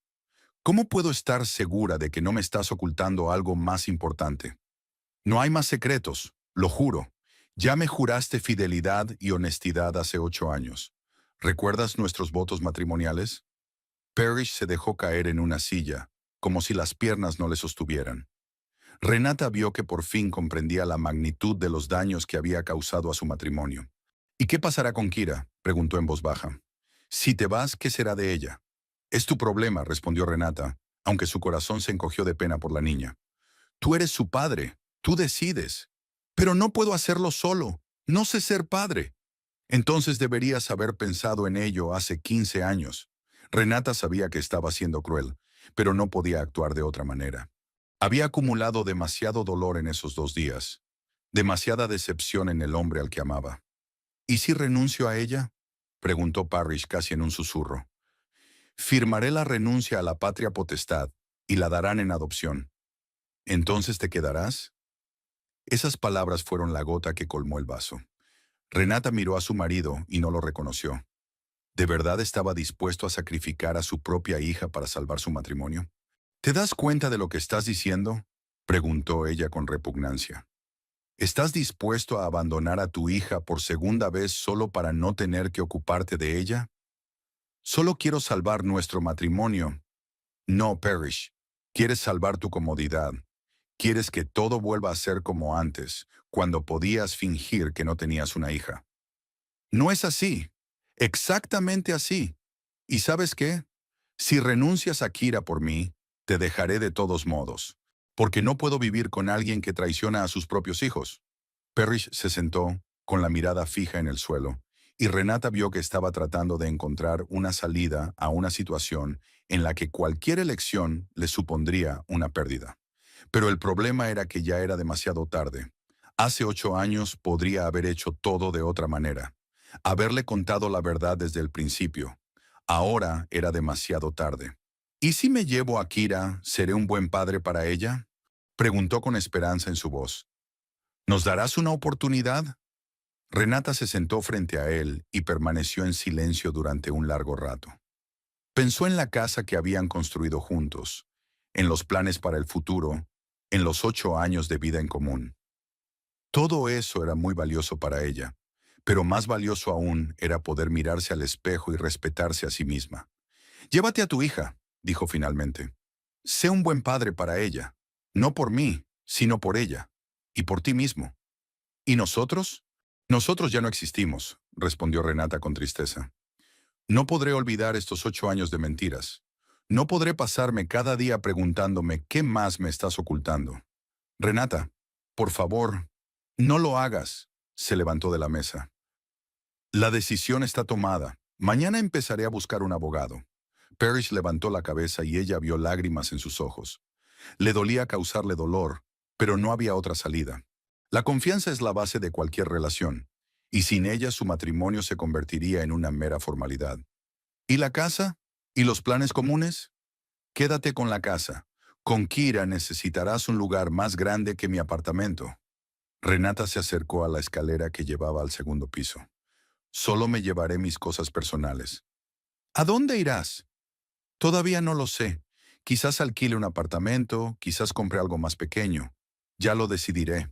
¿Cómo puedo estar segura de que no me estás ocultando algo más importante? No hay más secretos, lo juro. Ya me juraste fidelidad y honestidad hace 8 años. ¿Recuerdas nuestros votos matrimoniales? Parrish se dejó caer en una silla, como si las piernas no le sostuvieran. Renata vio que por fin comprendía la magnitud de los daños que había causado a su matrimonio. ¿Y qué pasará con Kira?, preguntó en voz baja. Si te vas, ¿qué será de ella? Es tu problema, respondió Renata, aunque su corazón se encogió de pena por la niña. Tú eres su padre, tú decides. Pero no puedo hacerlo solo, no sé ser padre. Entonces deberías haber pensado en ello hace 15 años. Renata sabía que estaba siendo cruel, pero no podía actuar de otra manera. Había acumulado demasiado dolor en esos 2 días, demasiada decepción en el hombre al que amaba. ¿Y si renuncio a ella?, preguntó Parrish casi en un susurro. Firmaré la renuncia a la patria potestad y la darán en adopción. ¿Entonces te quedarás? Esas palabras fueron la gota que colmó el vaso. Renata miró a su marido y no lo reconoció. ¿De verdad estaba dispuesto a sacrificar a su propia hija para salvar su matrimonio? ¿Te das cuenta de lo que estás diciendo?, preguntó ella con repugnancia. ¿Estás dispuesto a abandonar a tu hija por segunda vez solo para no tener que ocuparte de ella? Solo quiero salvar nuestro matrimonio. No, Parrish. Quieres salvar tu comodidad. Quieres que todo vuelva a ser como antes, cuando podías fingir que no tenías una hija. No es así. Exactamente así. ¿Y sabes qué? Si renuncias a Kira por mí, te dejaré de todos modos, porque no puedo vivir con alguien que traiciona a sus propios hijos. Parrish se sentó, con la mirada fija en el suelo, y Renata vio que estaba tratando de encontrar una salida a una situación en la que cualquier elección le supondría una pérdida. Pero el problema era que ya era demasiado tarde. Hace 8 años podría haber hecho todo de otra manera, haberle contado la verdad desde el principio. Ahora era demasiado tarde. ¿Y si me llevo a Kira, seré un buen padre para ella?, preguntó con esperanza en su voz. ¿Nos darás una oportunidad? Renata se sentó frente a él y permaneció en silencio durante un largo rato. Pensó en la casa que habían construido juntos, en los planes para el futuro, en los 8 años de vida en común. Todo eso era muy valioso para ella, pero más valioso aún era poder mirarse al espejo y respetarse a sí misma. «Llévate a tu hija», dijo finalmente. «Sé un buen padre para ella, no por mí, sino por ella, y por ti mismo». «¿Y nosotros?» «Nosotros ya no existimos», respondió Renata con tristeza. «No podré olvidar estos 8 años de mentiras. No podré pasarme cada día preguntándome qué más me estás ocultando». «Renata, por favor, no lo hagas», se levantó de la mesa. «La decisión está tomada. Mañana empezaré a buscar un abogado». Parrish levantó la cabeza y ella vio lágrimas en sus ojos. Le dolía causarle dolor, pero no había otra salida. La confianza es la base de cualquier relación, y sin ella su matrimonio se convertiría en una mera formalidad. ¿Y la casa? ¿Y los planes comunes? Quédate con la casa. Con Kira necesitarás un lugar más grande que mi apartamento. Renata se acercó a la escalera que llevaba al segundo piso. Solo me llevaré mis cosas personales. ¿A dónde irás? Todavía no lo sé. Quizás alquile un apartamento, quizás compre algo más pequeño. Ya lo decidiré.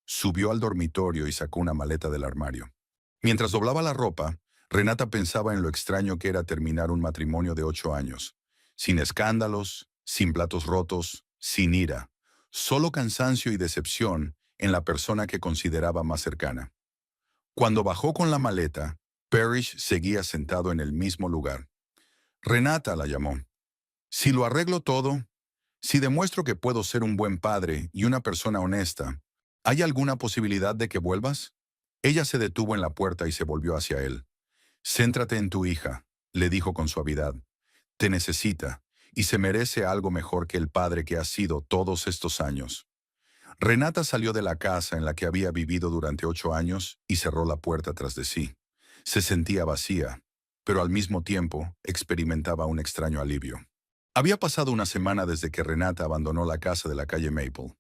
Subió al dormitorio y sacó una maleta del armario. Mientras doblaba la ropa, Renata pensaba en lo extraño que era terminar un matrimonio de 8 años. Sin escándalos, sin platos rotos, sin ira. Solo cansancio y decepción en la persona que consideraba más cercana. Cuando bajó con la maleta, Parrish seguía sentado en el mismo lugar. «Renata», la llamó. «Si lo arreglo todo, si demuestro que puedo ser un buen padre y una persona honesta, ¿hay alguna posibilidad de que vuelvas?» Ella se detuvo en la puerta y se volvió hacia él. «Céntrate en tu hija», le dijo con suavidad. «Te necesita, y se merece algo mejor que el padre que ha sido todos estos años». Renata salió de la casa en la que había vivido durante 8 años y cerró la puerta tras de sí. Se sentía vacía, pero al mismo tiempo experimentaba un extraño alivio. Había pasado una semana desde que Renata abandonó la casa de la calle Maple.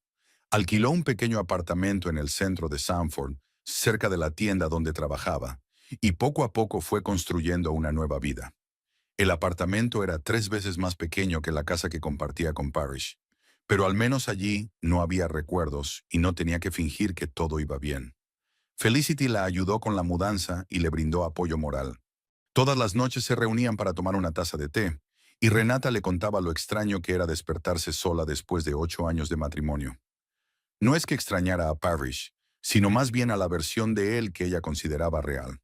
Alquiló un pequeño apartamento en el centro de Sanford, cerca de la tienda donde trabajaba, y poco a poco fue construyendo una nueva vida. El apartamento era 3 veces más pequeño que la casa que compartía con Parrish, pero al menos allí no había recuerdos y no tenía que fingir que todo iba bien. Felicity la ayudó con la mudanza y le brindó apoyo moral. Todas las noches se reunían para tomar una taza de té, y Renata le contaba lo extraño que era despertarse sola después de 8 años de matrimonio. No es que extrañara a Parrish, sino más bien a la versión de él que ella consideraba real.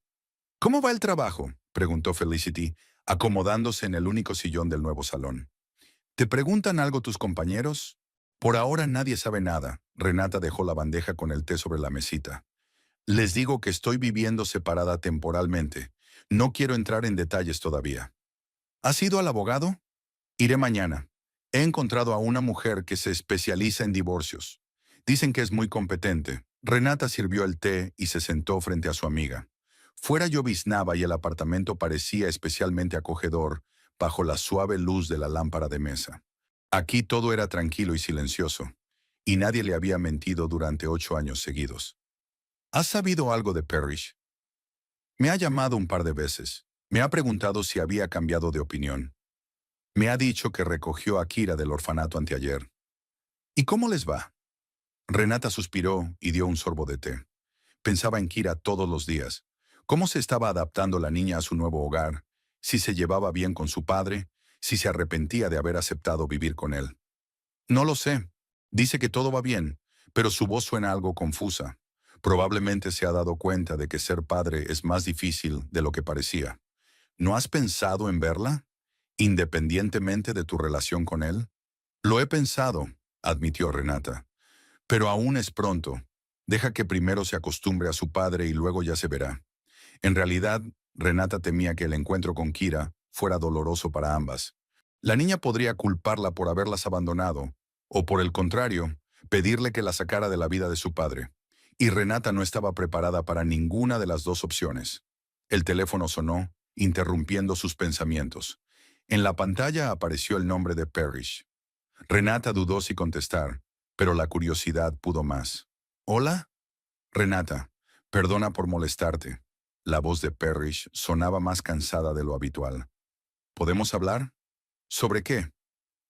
«¿Cómo va el trabajo?», preguntó Felicity, acomodándose en el único sillón del nuevo salón. «¿Te preguntan algo tus compañeros?» «Por ahora nadie sabe nada», Renata dejó la bandeja con el té sobre la mesita. «Les digo que estoy viviendo separada temporalmente. No quiero entrar en detalles todavía». «¿Has ido al abogado?» «Iré mañana. He encontrado a una mujer que se especializa en divorcios. Dicen que es muy competente». Renata sirvió el té y se sentó frente a su amiga. Fuera lloviznaba y el apartamento parecía especialmente acogedor bajo la suave luz de la lámpara de mesa. Aquí todo era tranquilo y silencioso, y nadie le había mentido durante 8 años seguidos. «¿Has sabido algo de Parrish?» «Me ha llamado un par de veces. Me ha preguntado si había cambiado de opinión. Me ha dicho que recogió a Kira del orfanato anteayer». «¿Y cómo les va?» Renata suspiró y dio un sorbo de té. Pensaba en Kira todos los días. ¿Cómo se estaba adaptando la niña a su nuevo hogar? Si se llevaba bien con su padre, si se arrepentía de haber aceptado vivir con él. «No lo sé. Dice que todo va bien, pero su voz suena algo confusa. Probablemente se ha dado cuenta de que ser padre es más difícil de lo que parecía. ¿No has pensado en verla, independientemente de tu relación con él?» «Lo he pensado», admitió Renata. «Pero aún es pronto. Deja que primero se acostumbre a su padre y luego ya se verá». En realidad, Renata temía que el encuentro con Kira fuera doloroso para ambas. La niña podría culparla por haberlas abandonado, o por el contrario, pedirle que la sacara de la vida de su padre. Y Renata no estaba preparada para ninguna de las dos opciones. El teléfono sonó, interrumpiendo sus pensamientos. En la pantalla apareció el nombre de Parrish. Renata dudó si contestar, pero la curiosidad pudo más. «¿Hola?» «Renata, Perdona por molestarte. La voz de Parrish sonaba más cansada de lo habitual. ¿Podemos hablar? ¿Sobre qué?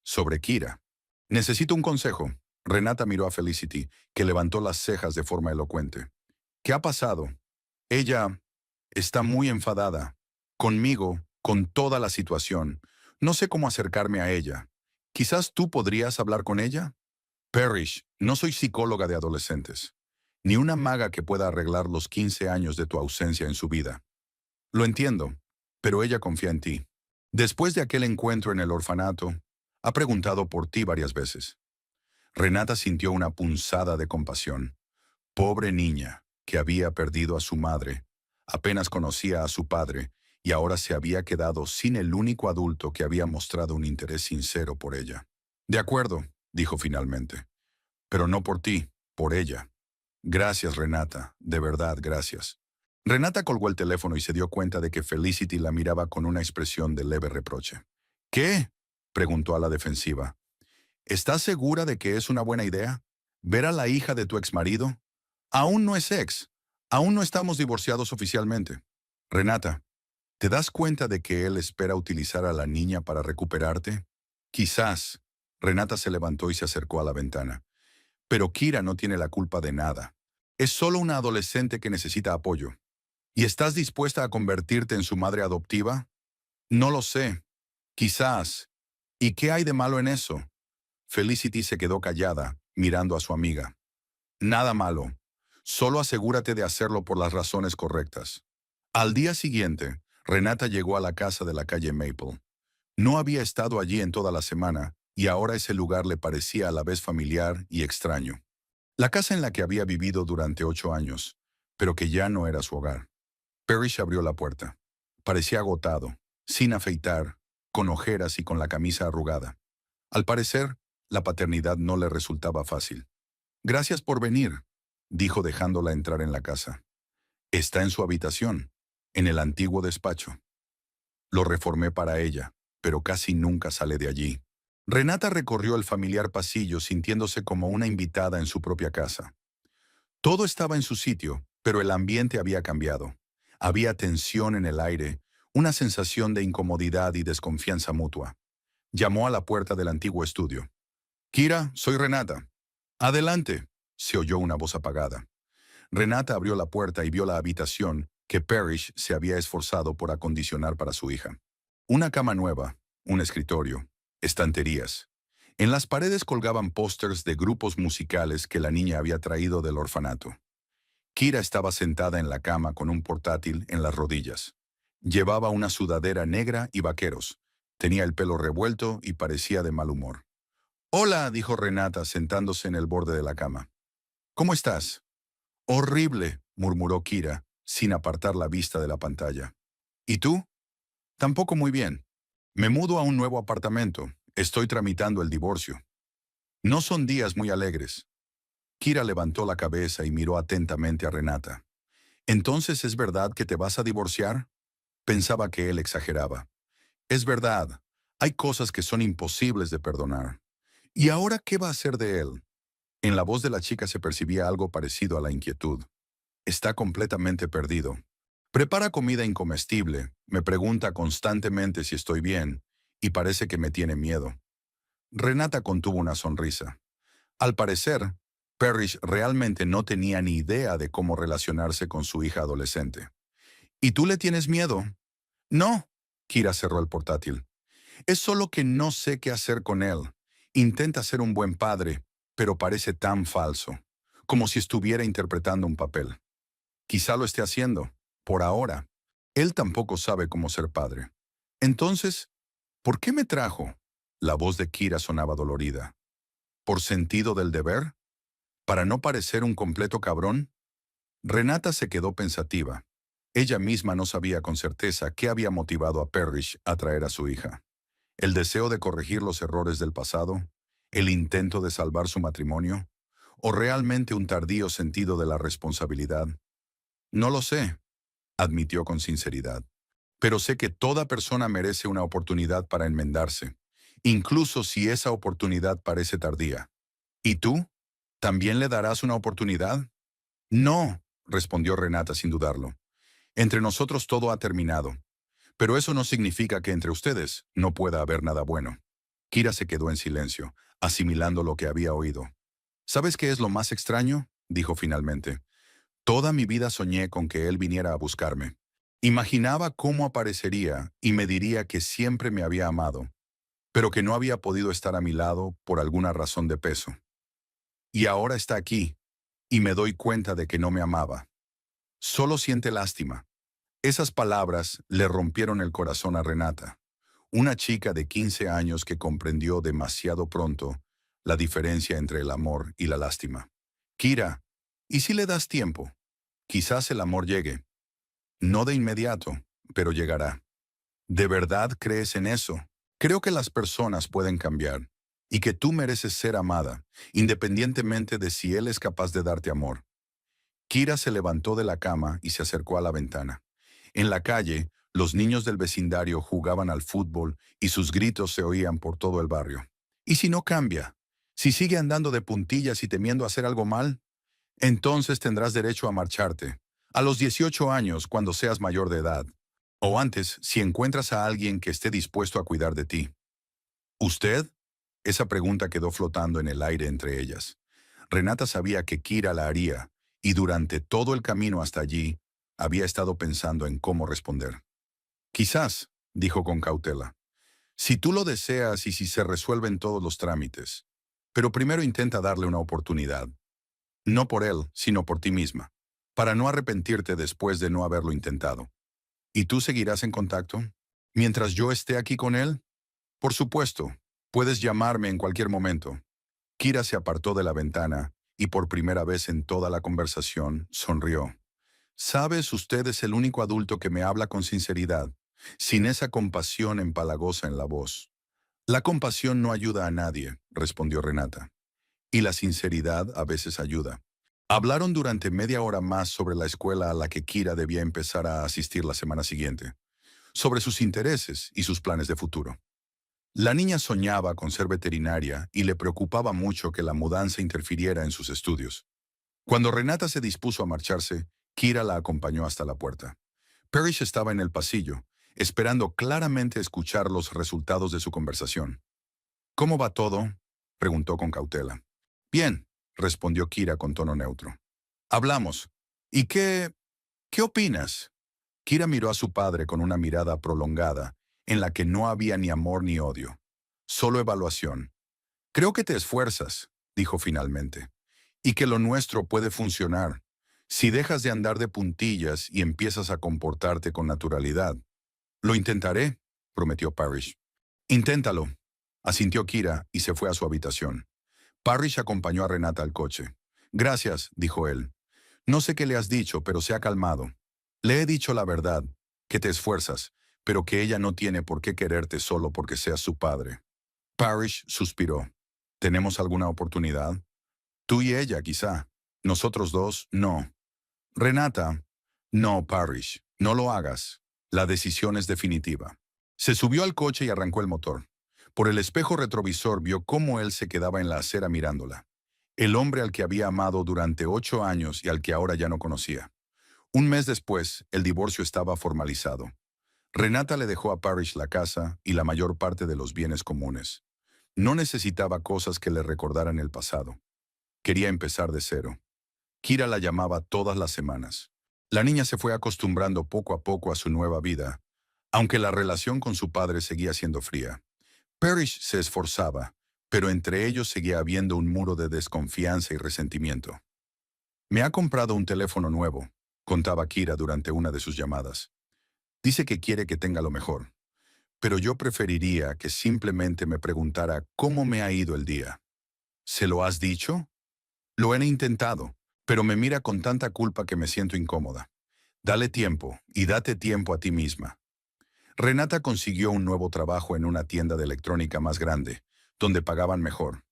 Sobre Kira. Necesito un consejo. Renata miró a Felicity, que levantó las cejas de forma elocuente. ¿Qué ha pasado? Ella está muy enfadada. Conmigo, con toda la situación. No sé cómo acercarme a ella. ¿Quizás tú podrías hablar con ella? Parrish, no soy psicóloga de adolescentes, ni una maga que pueda arreglar los 15 años de tu ausencia en su vida. Lo entiendo, pero ella confía en ti. Después de aquel encuentro en el orfanato, ha preguntado por ti varias veces. Renata sintió una punzada de compasión. Pobre niña, que había perdido a su madre, apenas conocía a su padre y ahora se había quedado sin el único adulto que había mostrado un interés sincero por ella. De acuerdo, dijo finalmente, pero no por ti, por ella. Gracias, Renata, de verdad, gracias. Renata colgó el teléfono y se dio cuenta de que Felicity la miraba con una expresión de leve reproche. ¿Qué? Preguntó a la defensiva. ¿Estás segura de que es una buena idea? ¿Ver a la hija de tu exmarido? Aún no es ex. Aún no estamos divorciados oficialmente. Renata, ¿te das cuenta de que él espera utilizar a la niña para recuperarte? Quizás. Renata se levantó y se acercó a la ventana. Pero Kira no tiene la culpa de nada. Es solo una adolescente que necesita apoyo. ¿Y estás dispuesta a convertirte en su madre adoptiva? No lo sé. Quizás. ¿Y qué hay de malo en eso? Felicity se quedó callada, mirando a su amiga. Nada malo. Solo asegúrate de hacerlo por las razones correctas. Al día siguiente, Renata llegó a la casa de la calle Maple. No había estado allí en toda la semana, y ahora ese lugar le parecía a la vez familiar y extraño. La casa en la que había vivido durante 8 años, pero que ya no era su hogar. Parrish abrió la puerta. Parecía agotado, sin afeitar, con ojeras y con la camisa arrugada. Al parecer, la paternidad no le resultaba fácil. Gracias por venir, dijo dejándola entrar en la casa. Está en su habitación, en el antiguo despacho. Lo reformé para ella, pero casi nunca sale de allí. Renata recorrió el familiar pasillo sintiéndose como una invitada en su propia casa. Todo estaba en su sitio, pero el ambiente había cambiado. Había tensión en el aire, una sensación de incomodidad y desconfianza mutua. Llamó a la puerta del antiguo estudio. «Kira, soy Renata». «Adelante», se oyó una voz apagada. Renata abrió la puerta y vio la habitación que Parrish se había esforzado por acondicionar para su hija. Una cama nueva, un escritorio, estanterías. En las paredes colgaban pósters de grupos musicales que la niña había traído del orfanato. Kira estaba sentada en la cama con un portátil en las rodillas. Llevaba una sudadera negra y vaqueros. Tenía el pelo revuelto y parecía de mal humor. «Hola», dijo Renata sentándose en el borde de la cama. «¿Cómo estás?» «Horrible», murmuró Kira, sin apartar la vista de la pantalla. «¿Y tú?» «Tampoco muy bien. Me mudo a un nuevo apartamento. Estoy tramitando el divorcio». «No son días muy alegres». Kira levantó la cabeza y miró atentamente a Renata. «¿Entonces es verdad que te vas a divorciar?» Pensaba que él exageraba. «Es verdad. Hay cosas que son imposibles de perdonar. ¿Y ahora qué va a hacer de él?» En la voz de la chica se percibía algo parecido a la inquietud. «Está completamente perdido. Prepara comida incomestible, me pregunta constantemente si estoy bien, y parece que me tiene miedo». Renata contuvo una sonrisa. Al parecer, Parrish realmente no tenía ni idea de cómo relacionarse con su hija adolescente. «¿Y tú le tienes miedo?» «No», Kira cerró el portátil. «Es solo que no sé qué hacer con él. Intenta ser un buen padre, pero parece tan falso, como si estuviera interpretando un papel. Quizá lo esté haciendo, por ahora. Él tampoco sabe cómo ser padre. Entonces, ¿por qué me trajo?» La voz de Kira sonaba dolorida. «¿Por sentido del deber? ¿Para no parecer un completo cabrón?» Renata se quedó pensativa. Ella misma no sabía con certeza qué había motivado a Parrish a traer a su hija. ¿El deseo de corregir los errores del pasado? ¿El intento de salvar su matrimonio? ¿O realmente un tardío sentido de la responsabilidad? «No lo sé», admitió con sinceridad. «Pero sé que toda persona merece una oportunidad para enmendarse, incluso si esa oportunidad parece tardía. ¿Y tú? ¿También le darás una oportunidad?» «No», respondió Renata sin dudarlo. Entre nosotros todo ha terminado. Pero eso no significa que entre ustedes no pueda haber nada bueno. Kira se quedó en silencio, asimilando lo que había oído. ¿Sabes qué es lo más extraño?, dijo finalmente. Toda mi vida soñé con que él viniera a buscarme. Imaginaba cómo aparecería y me diría que siempre me había amado, pero que no había podido estar a mi lado por alguna razón de peso. Y ahora está aquí, y me doy cuenta de que no me amaba. Solo siente lástima. Esas palabras le rompieron el corazón a Renata, una chica de 15 años que comprendió demasiado pronto la diferencia entre el amor y la lástima. Kira, ¿y si le das tiempo? Quizás el amor llegue. No de inmediato, pero llegará. ¿De verdad crees en eso? Creo que las personas pueden cambiar y que tú mereces ser amada, independientemente de si él es capaz de darte amor. Kira se levantó de la cama y se acercó a la ventana. En la calle, los niños del vecindario jugaban al fútbol y sus gritos se oían por todo el barrio. ¿Y si no cambia? Si sigue andando de puntillas y temiendo hacer algo mal, entonces tendrás derecho a marcharte. A los 18 años, cuando seas mayor de edad. O antes, si encuentras a alguien que esté dispuesto a cuidar de ti. ¿Usted? Esa pregunta quedó flotando en el aire entre ellas. Renata sabía que Kira la haría, y durante todo el camino hasta allí, había estado pensando en cómo responder. Quizás, dijo con cautela, si tú lo deseas y si se resuelven todos los trámites. Pero primero intenta darle una oportunidad. No por él, sino por ti misma, para no arrepentirte después de no haberlo intentado. ¿Y tú seguirás en contacto? Mientras yo esté aquí con él, por supuesto, puedes llamarme en cualquier momento. Kira se apartó de la ventana y por primera vez en toda la conversación sonrió. Sabes, usted es el único adulto que me habla con sinceridad, sin esa compasión empalagosa en la voz. La compasión no ayuda a nadie, respondió Renata. Y la sinceridad a veces ayuda. Hablaron durante media hora más sobre la escuela a la que Kira debía empezar a asistir la semana siguiente, sobre sus intereses y sus planes de futuro. La niña soñaba con ser veterinaria y le preocupaba mucho que la mudanza interfiriera en sus estudios. Cuando Renata se dispuso a marcharse, Kira la acompañó hasta la puerta. Parrish estaba en el pasillo, esperando claramente escuchar los resultados de su conversación. ¿Cómo va todo?, preguntó con cautela. Bien, respondió Kira con tono neutro. Hablamos. ¿Y qué opinas? Kira miró a su padre con una mirada prolongada, en la que no había ni amor ni odio, solo evaluación. Creo que te esfuerzas, dijo finalmente, y que lo nuestro puede funcionar, si dejas de andar de puntillas y empiezas a comportarte con naturalidad. Lo intentaré, prometió Parrish. Inténtalo, asintió Kira y se fue a su habitación. Parrish acompañó a Renata al coche. Gracias, dijo él. No sé qué le has dicho, pero se ha calmado. Le he dicho la verdad, que te esfuerzas, pero que ella no tiene por qué quererte solo porque seas su padre. Parrish suspiró. ¿Tenemos alguna oportunidad? Tú y ella, quizá. Nosotros dos, no. Renata, no, Parrish, no lo hagas. La decisión es definitiva. Se subió al coche y arrancó el motor. Por el espejo retrovisor vio cómo él se quedaba en la acera mirándola. El hombre al que había amado durante 8 años y al que ahora ya no conocía. Un mes después, el divorcio estaba formalizado. Renata le dejó a Parrish la casa y la mayor parte de los bienes comunes. No necesitaba cosas que le recordaran el pasado. Quería empezar de cero. Kira la llamaba todas las semanas. La niña se fue acostumbrando poco a poco a su nueva vida, aunque la relación con su padre seguía siendo fría. Parrish se esforzaba, pero entre ellos seguía habiendo un muro de desconfianza y resentimiento. Me ha comprado un teléfono nuevo, contaba Kira durante una de sus llamadas. Dice que quiere que tenga lo mejor, pero yo preferiría que simplemente me preguntara cómo me ha ido el día. ¿Se lo has dicho? Lo he intentado, pero me mira con tanta culpa que me siento incómoda. Dale tiempo y date tiempo a ti misma. Renata consiguió un nuevo trabajo en una tienda de electrónica más grande, donde pagaban mejor.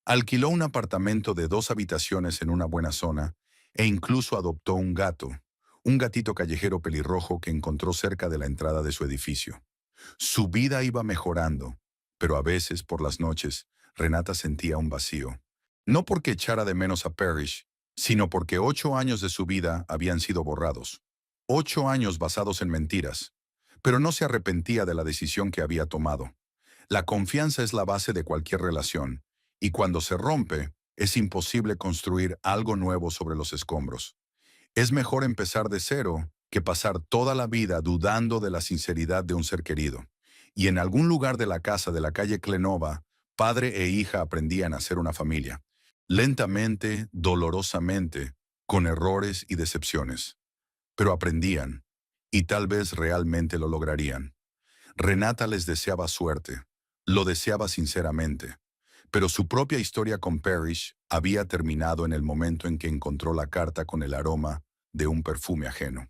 Alquiló un apartamento de 2 habitaciones en una buena zona e incluso adoptó un gato, un gatito callejero pelirrojo que encontró cerca de la entrada de su edificio. Su vida iba mejorando, pero a veces, por las noches, Renata sentía un vacío. No porque echara de menos a Parrish, sino porque 8 años de su vida habían sido borrados. 8 años basados en mentiras. Pero no se arrepentía de la decisión que había tomado. La confianza es la base de cualquier relación, y cuando se rompe, es imposible construir algo nuevo sobre los escombros. Es mejor empezar de cero que pasar toda la vida dudando de la sinceridad de un ser querido. Y en algún lugar de la casa de la calle Clenova, padre e hija aprendían a ser una familia. Lentamente, dolorosamente, con errores y decepciones. Pero aprendían, y tal vez realmente lo lograrían. Renata les deseaba suerte, lo deseaba sinceramente, pero su propia historia con Parrish había terminado en el momento en que encontró la carta con el aroma de un perfume ajeno.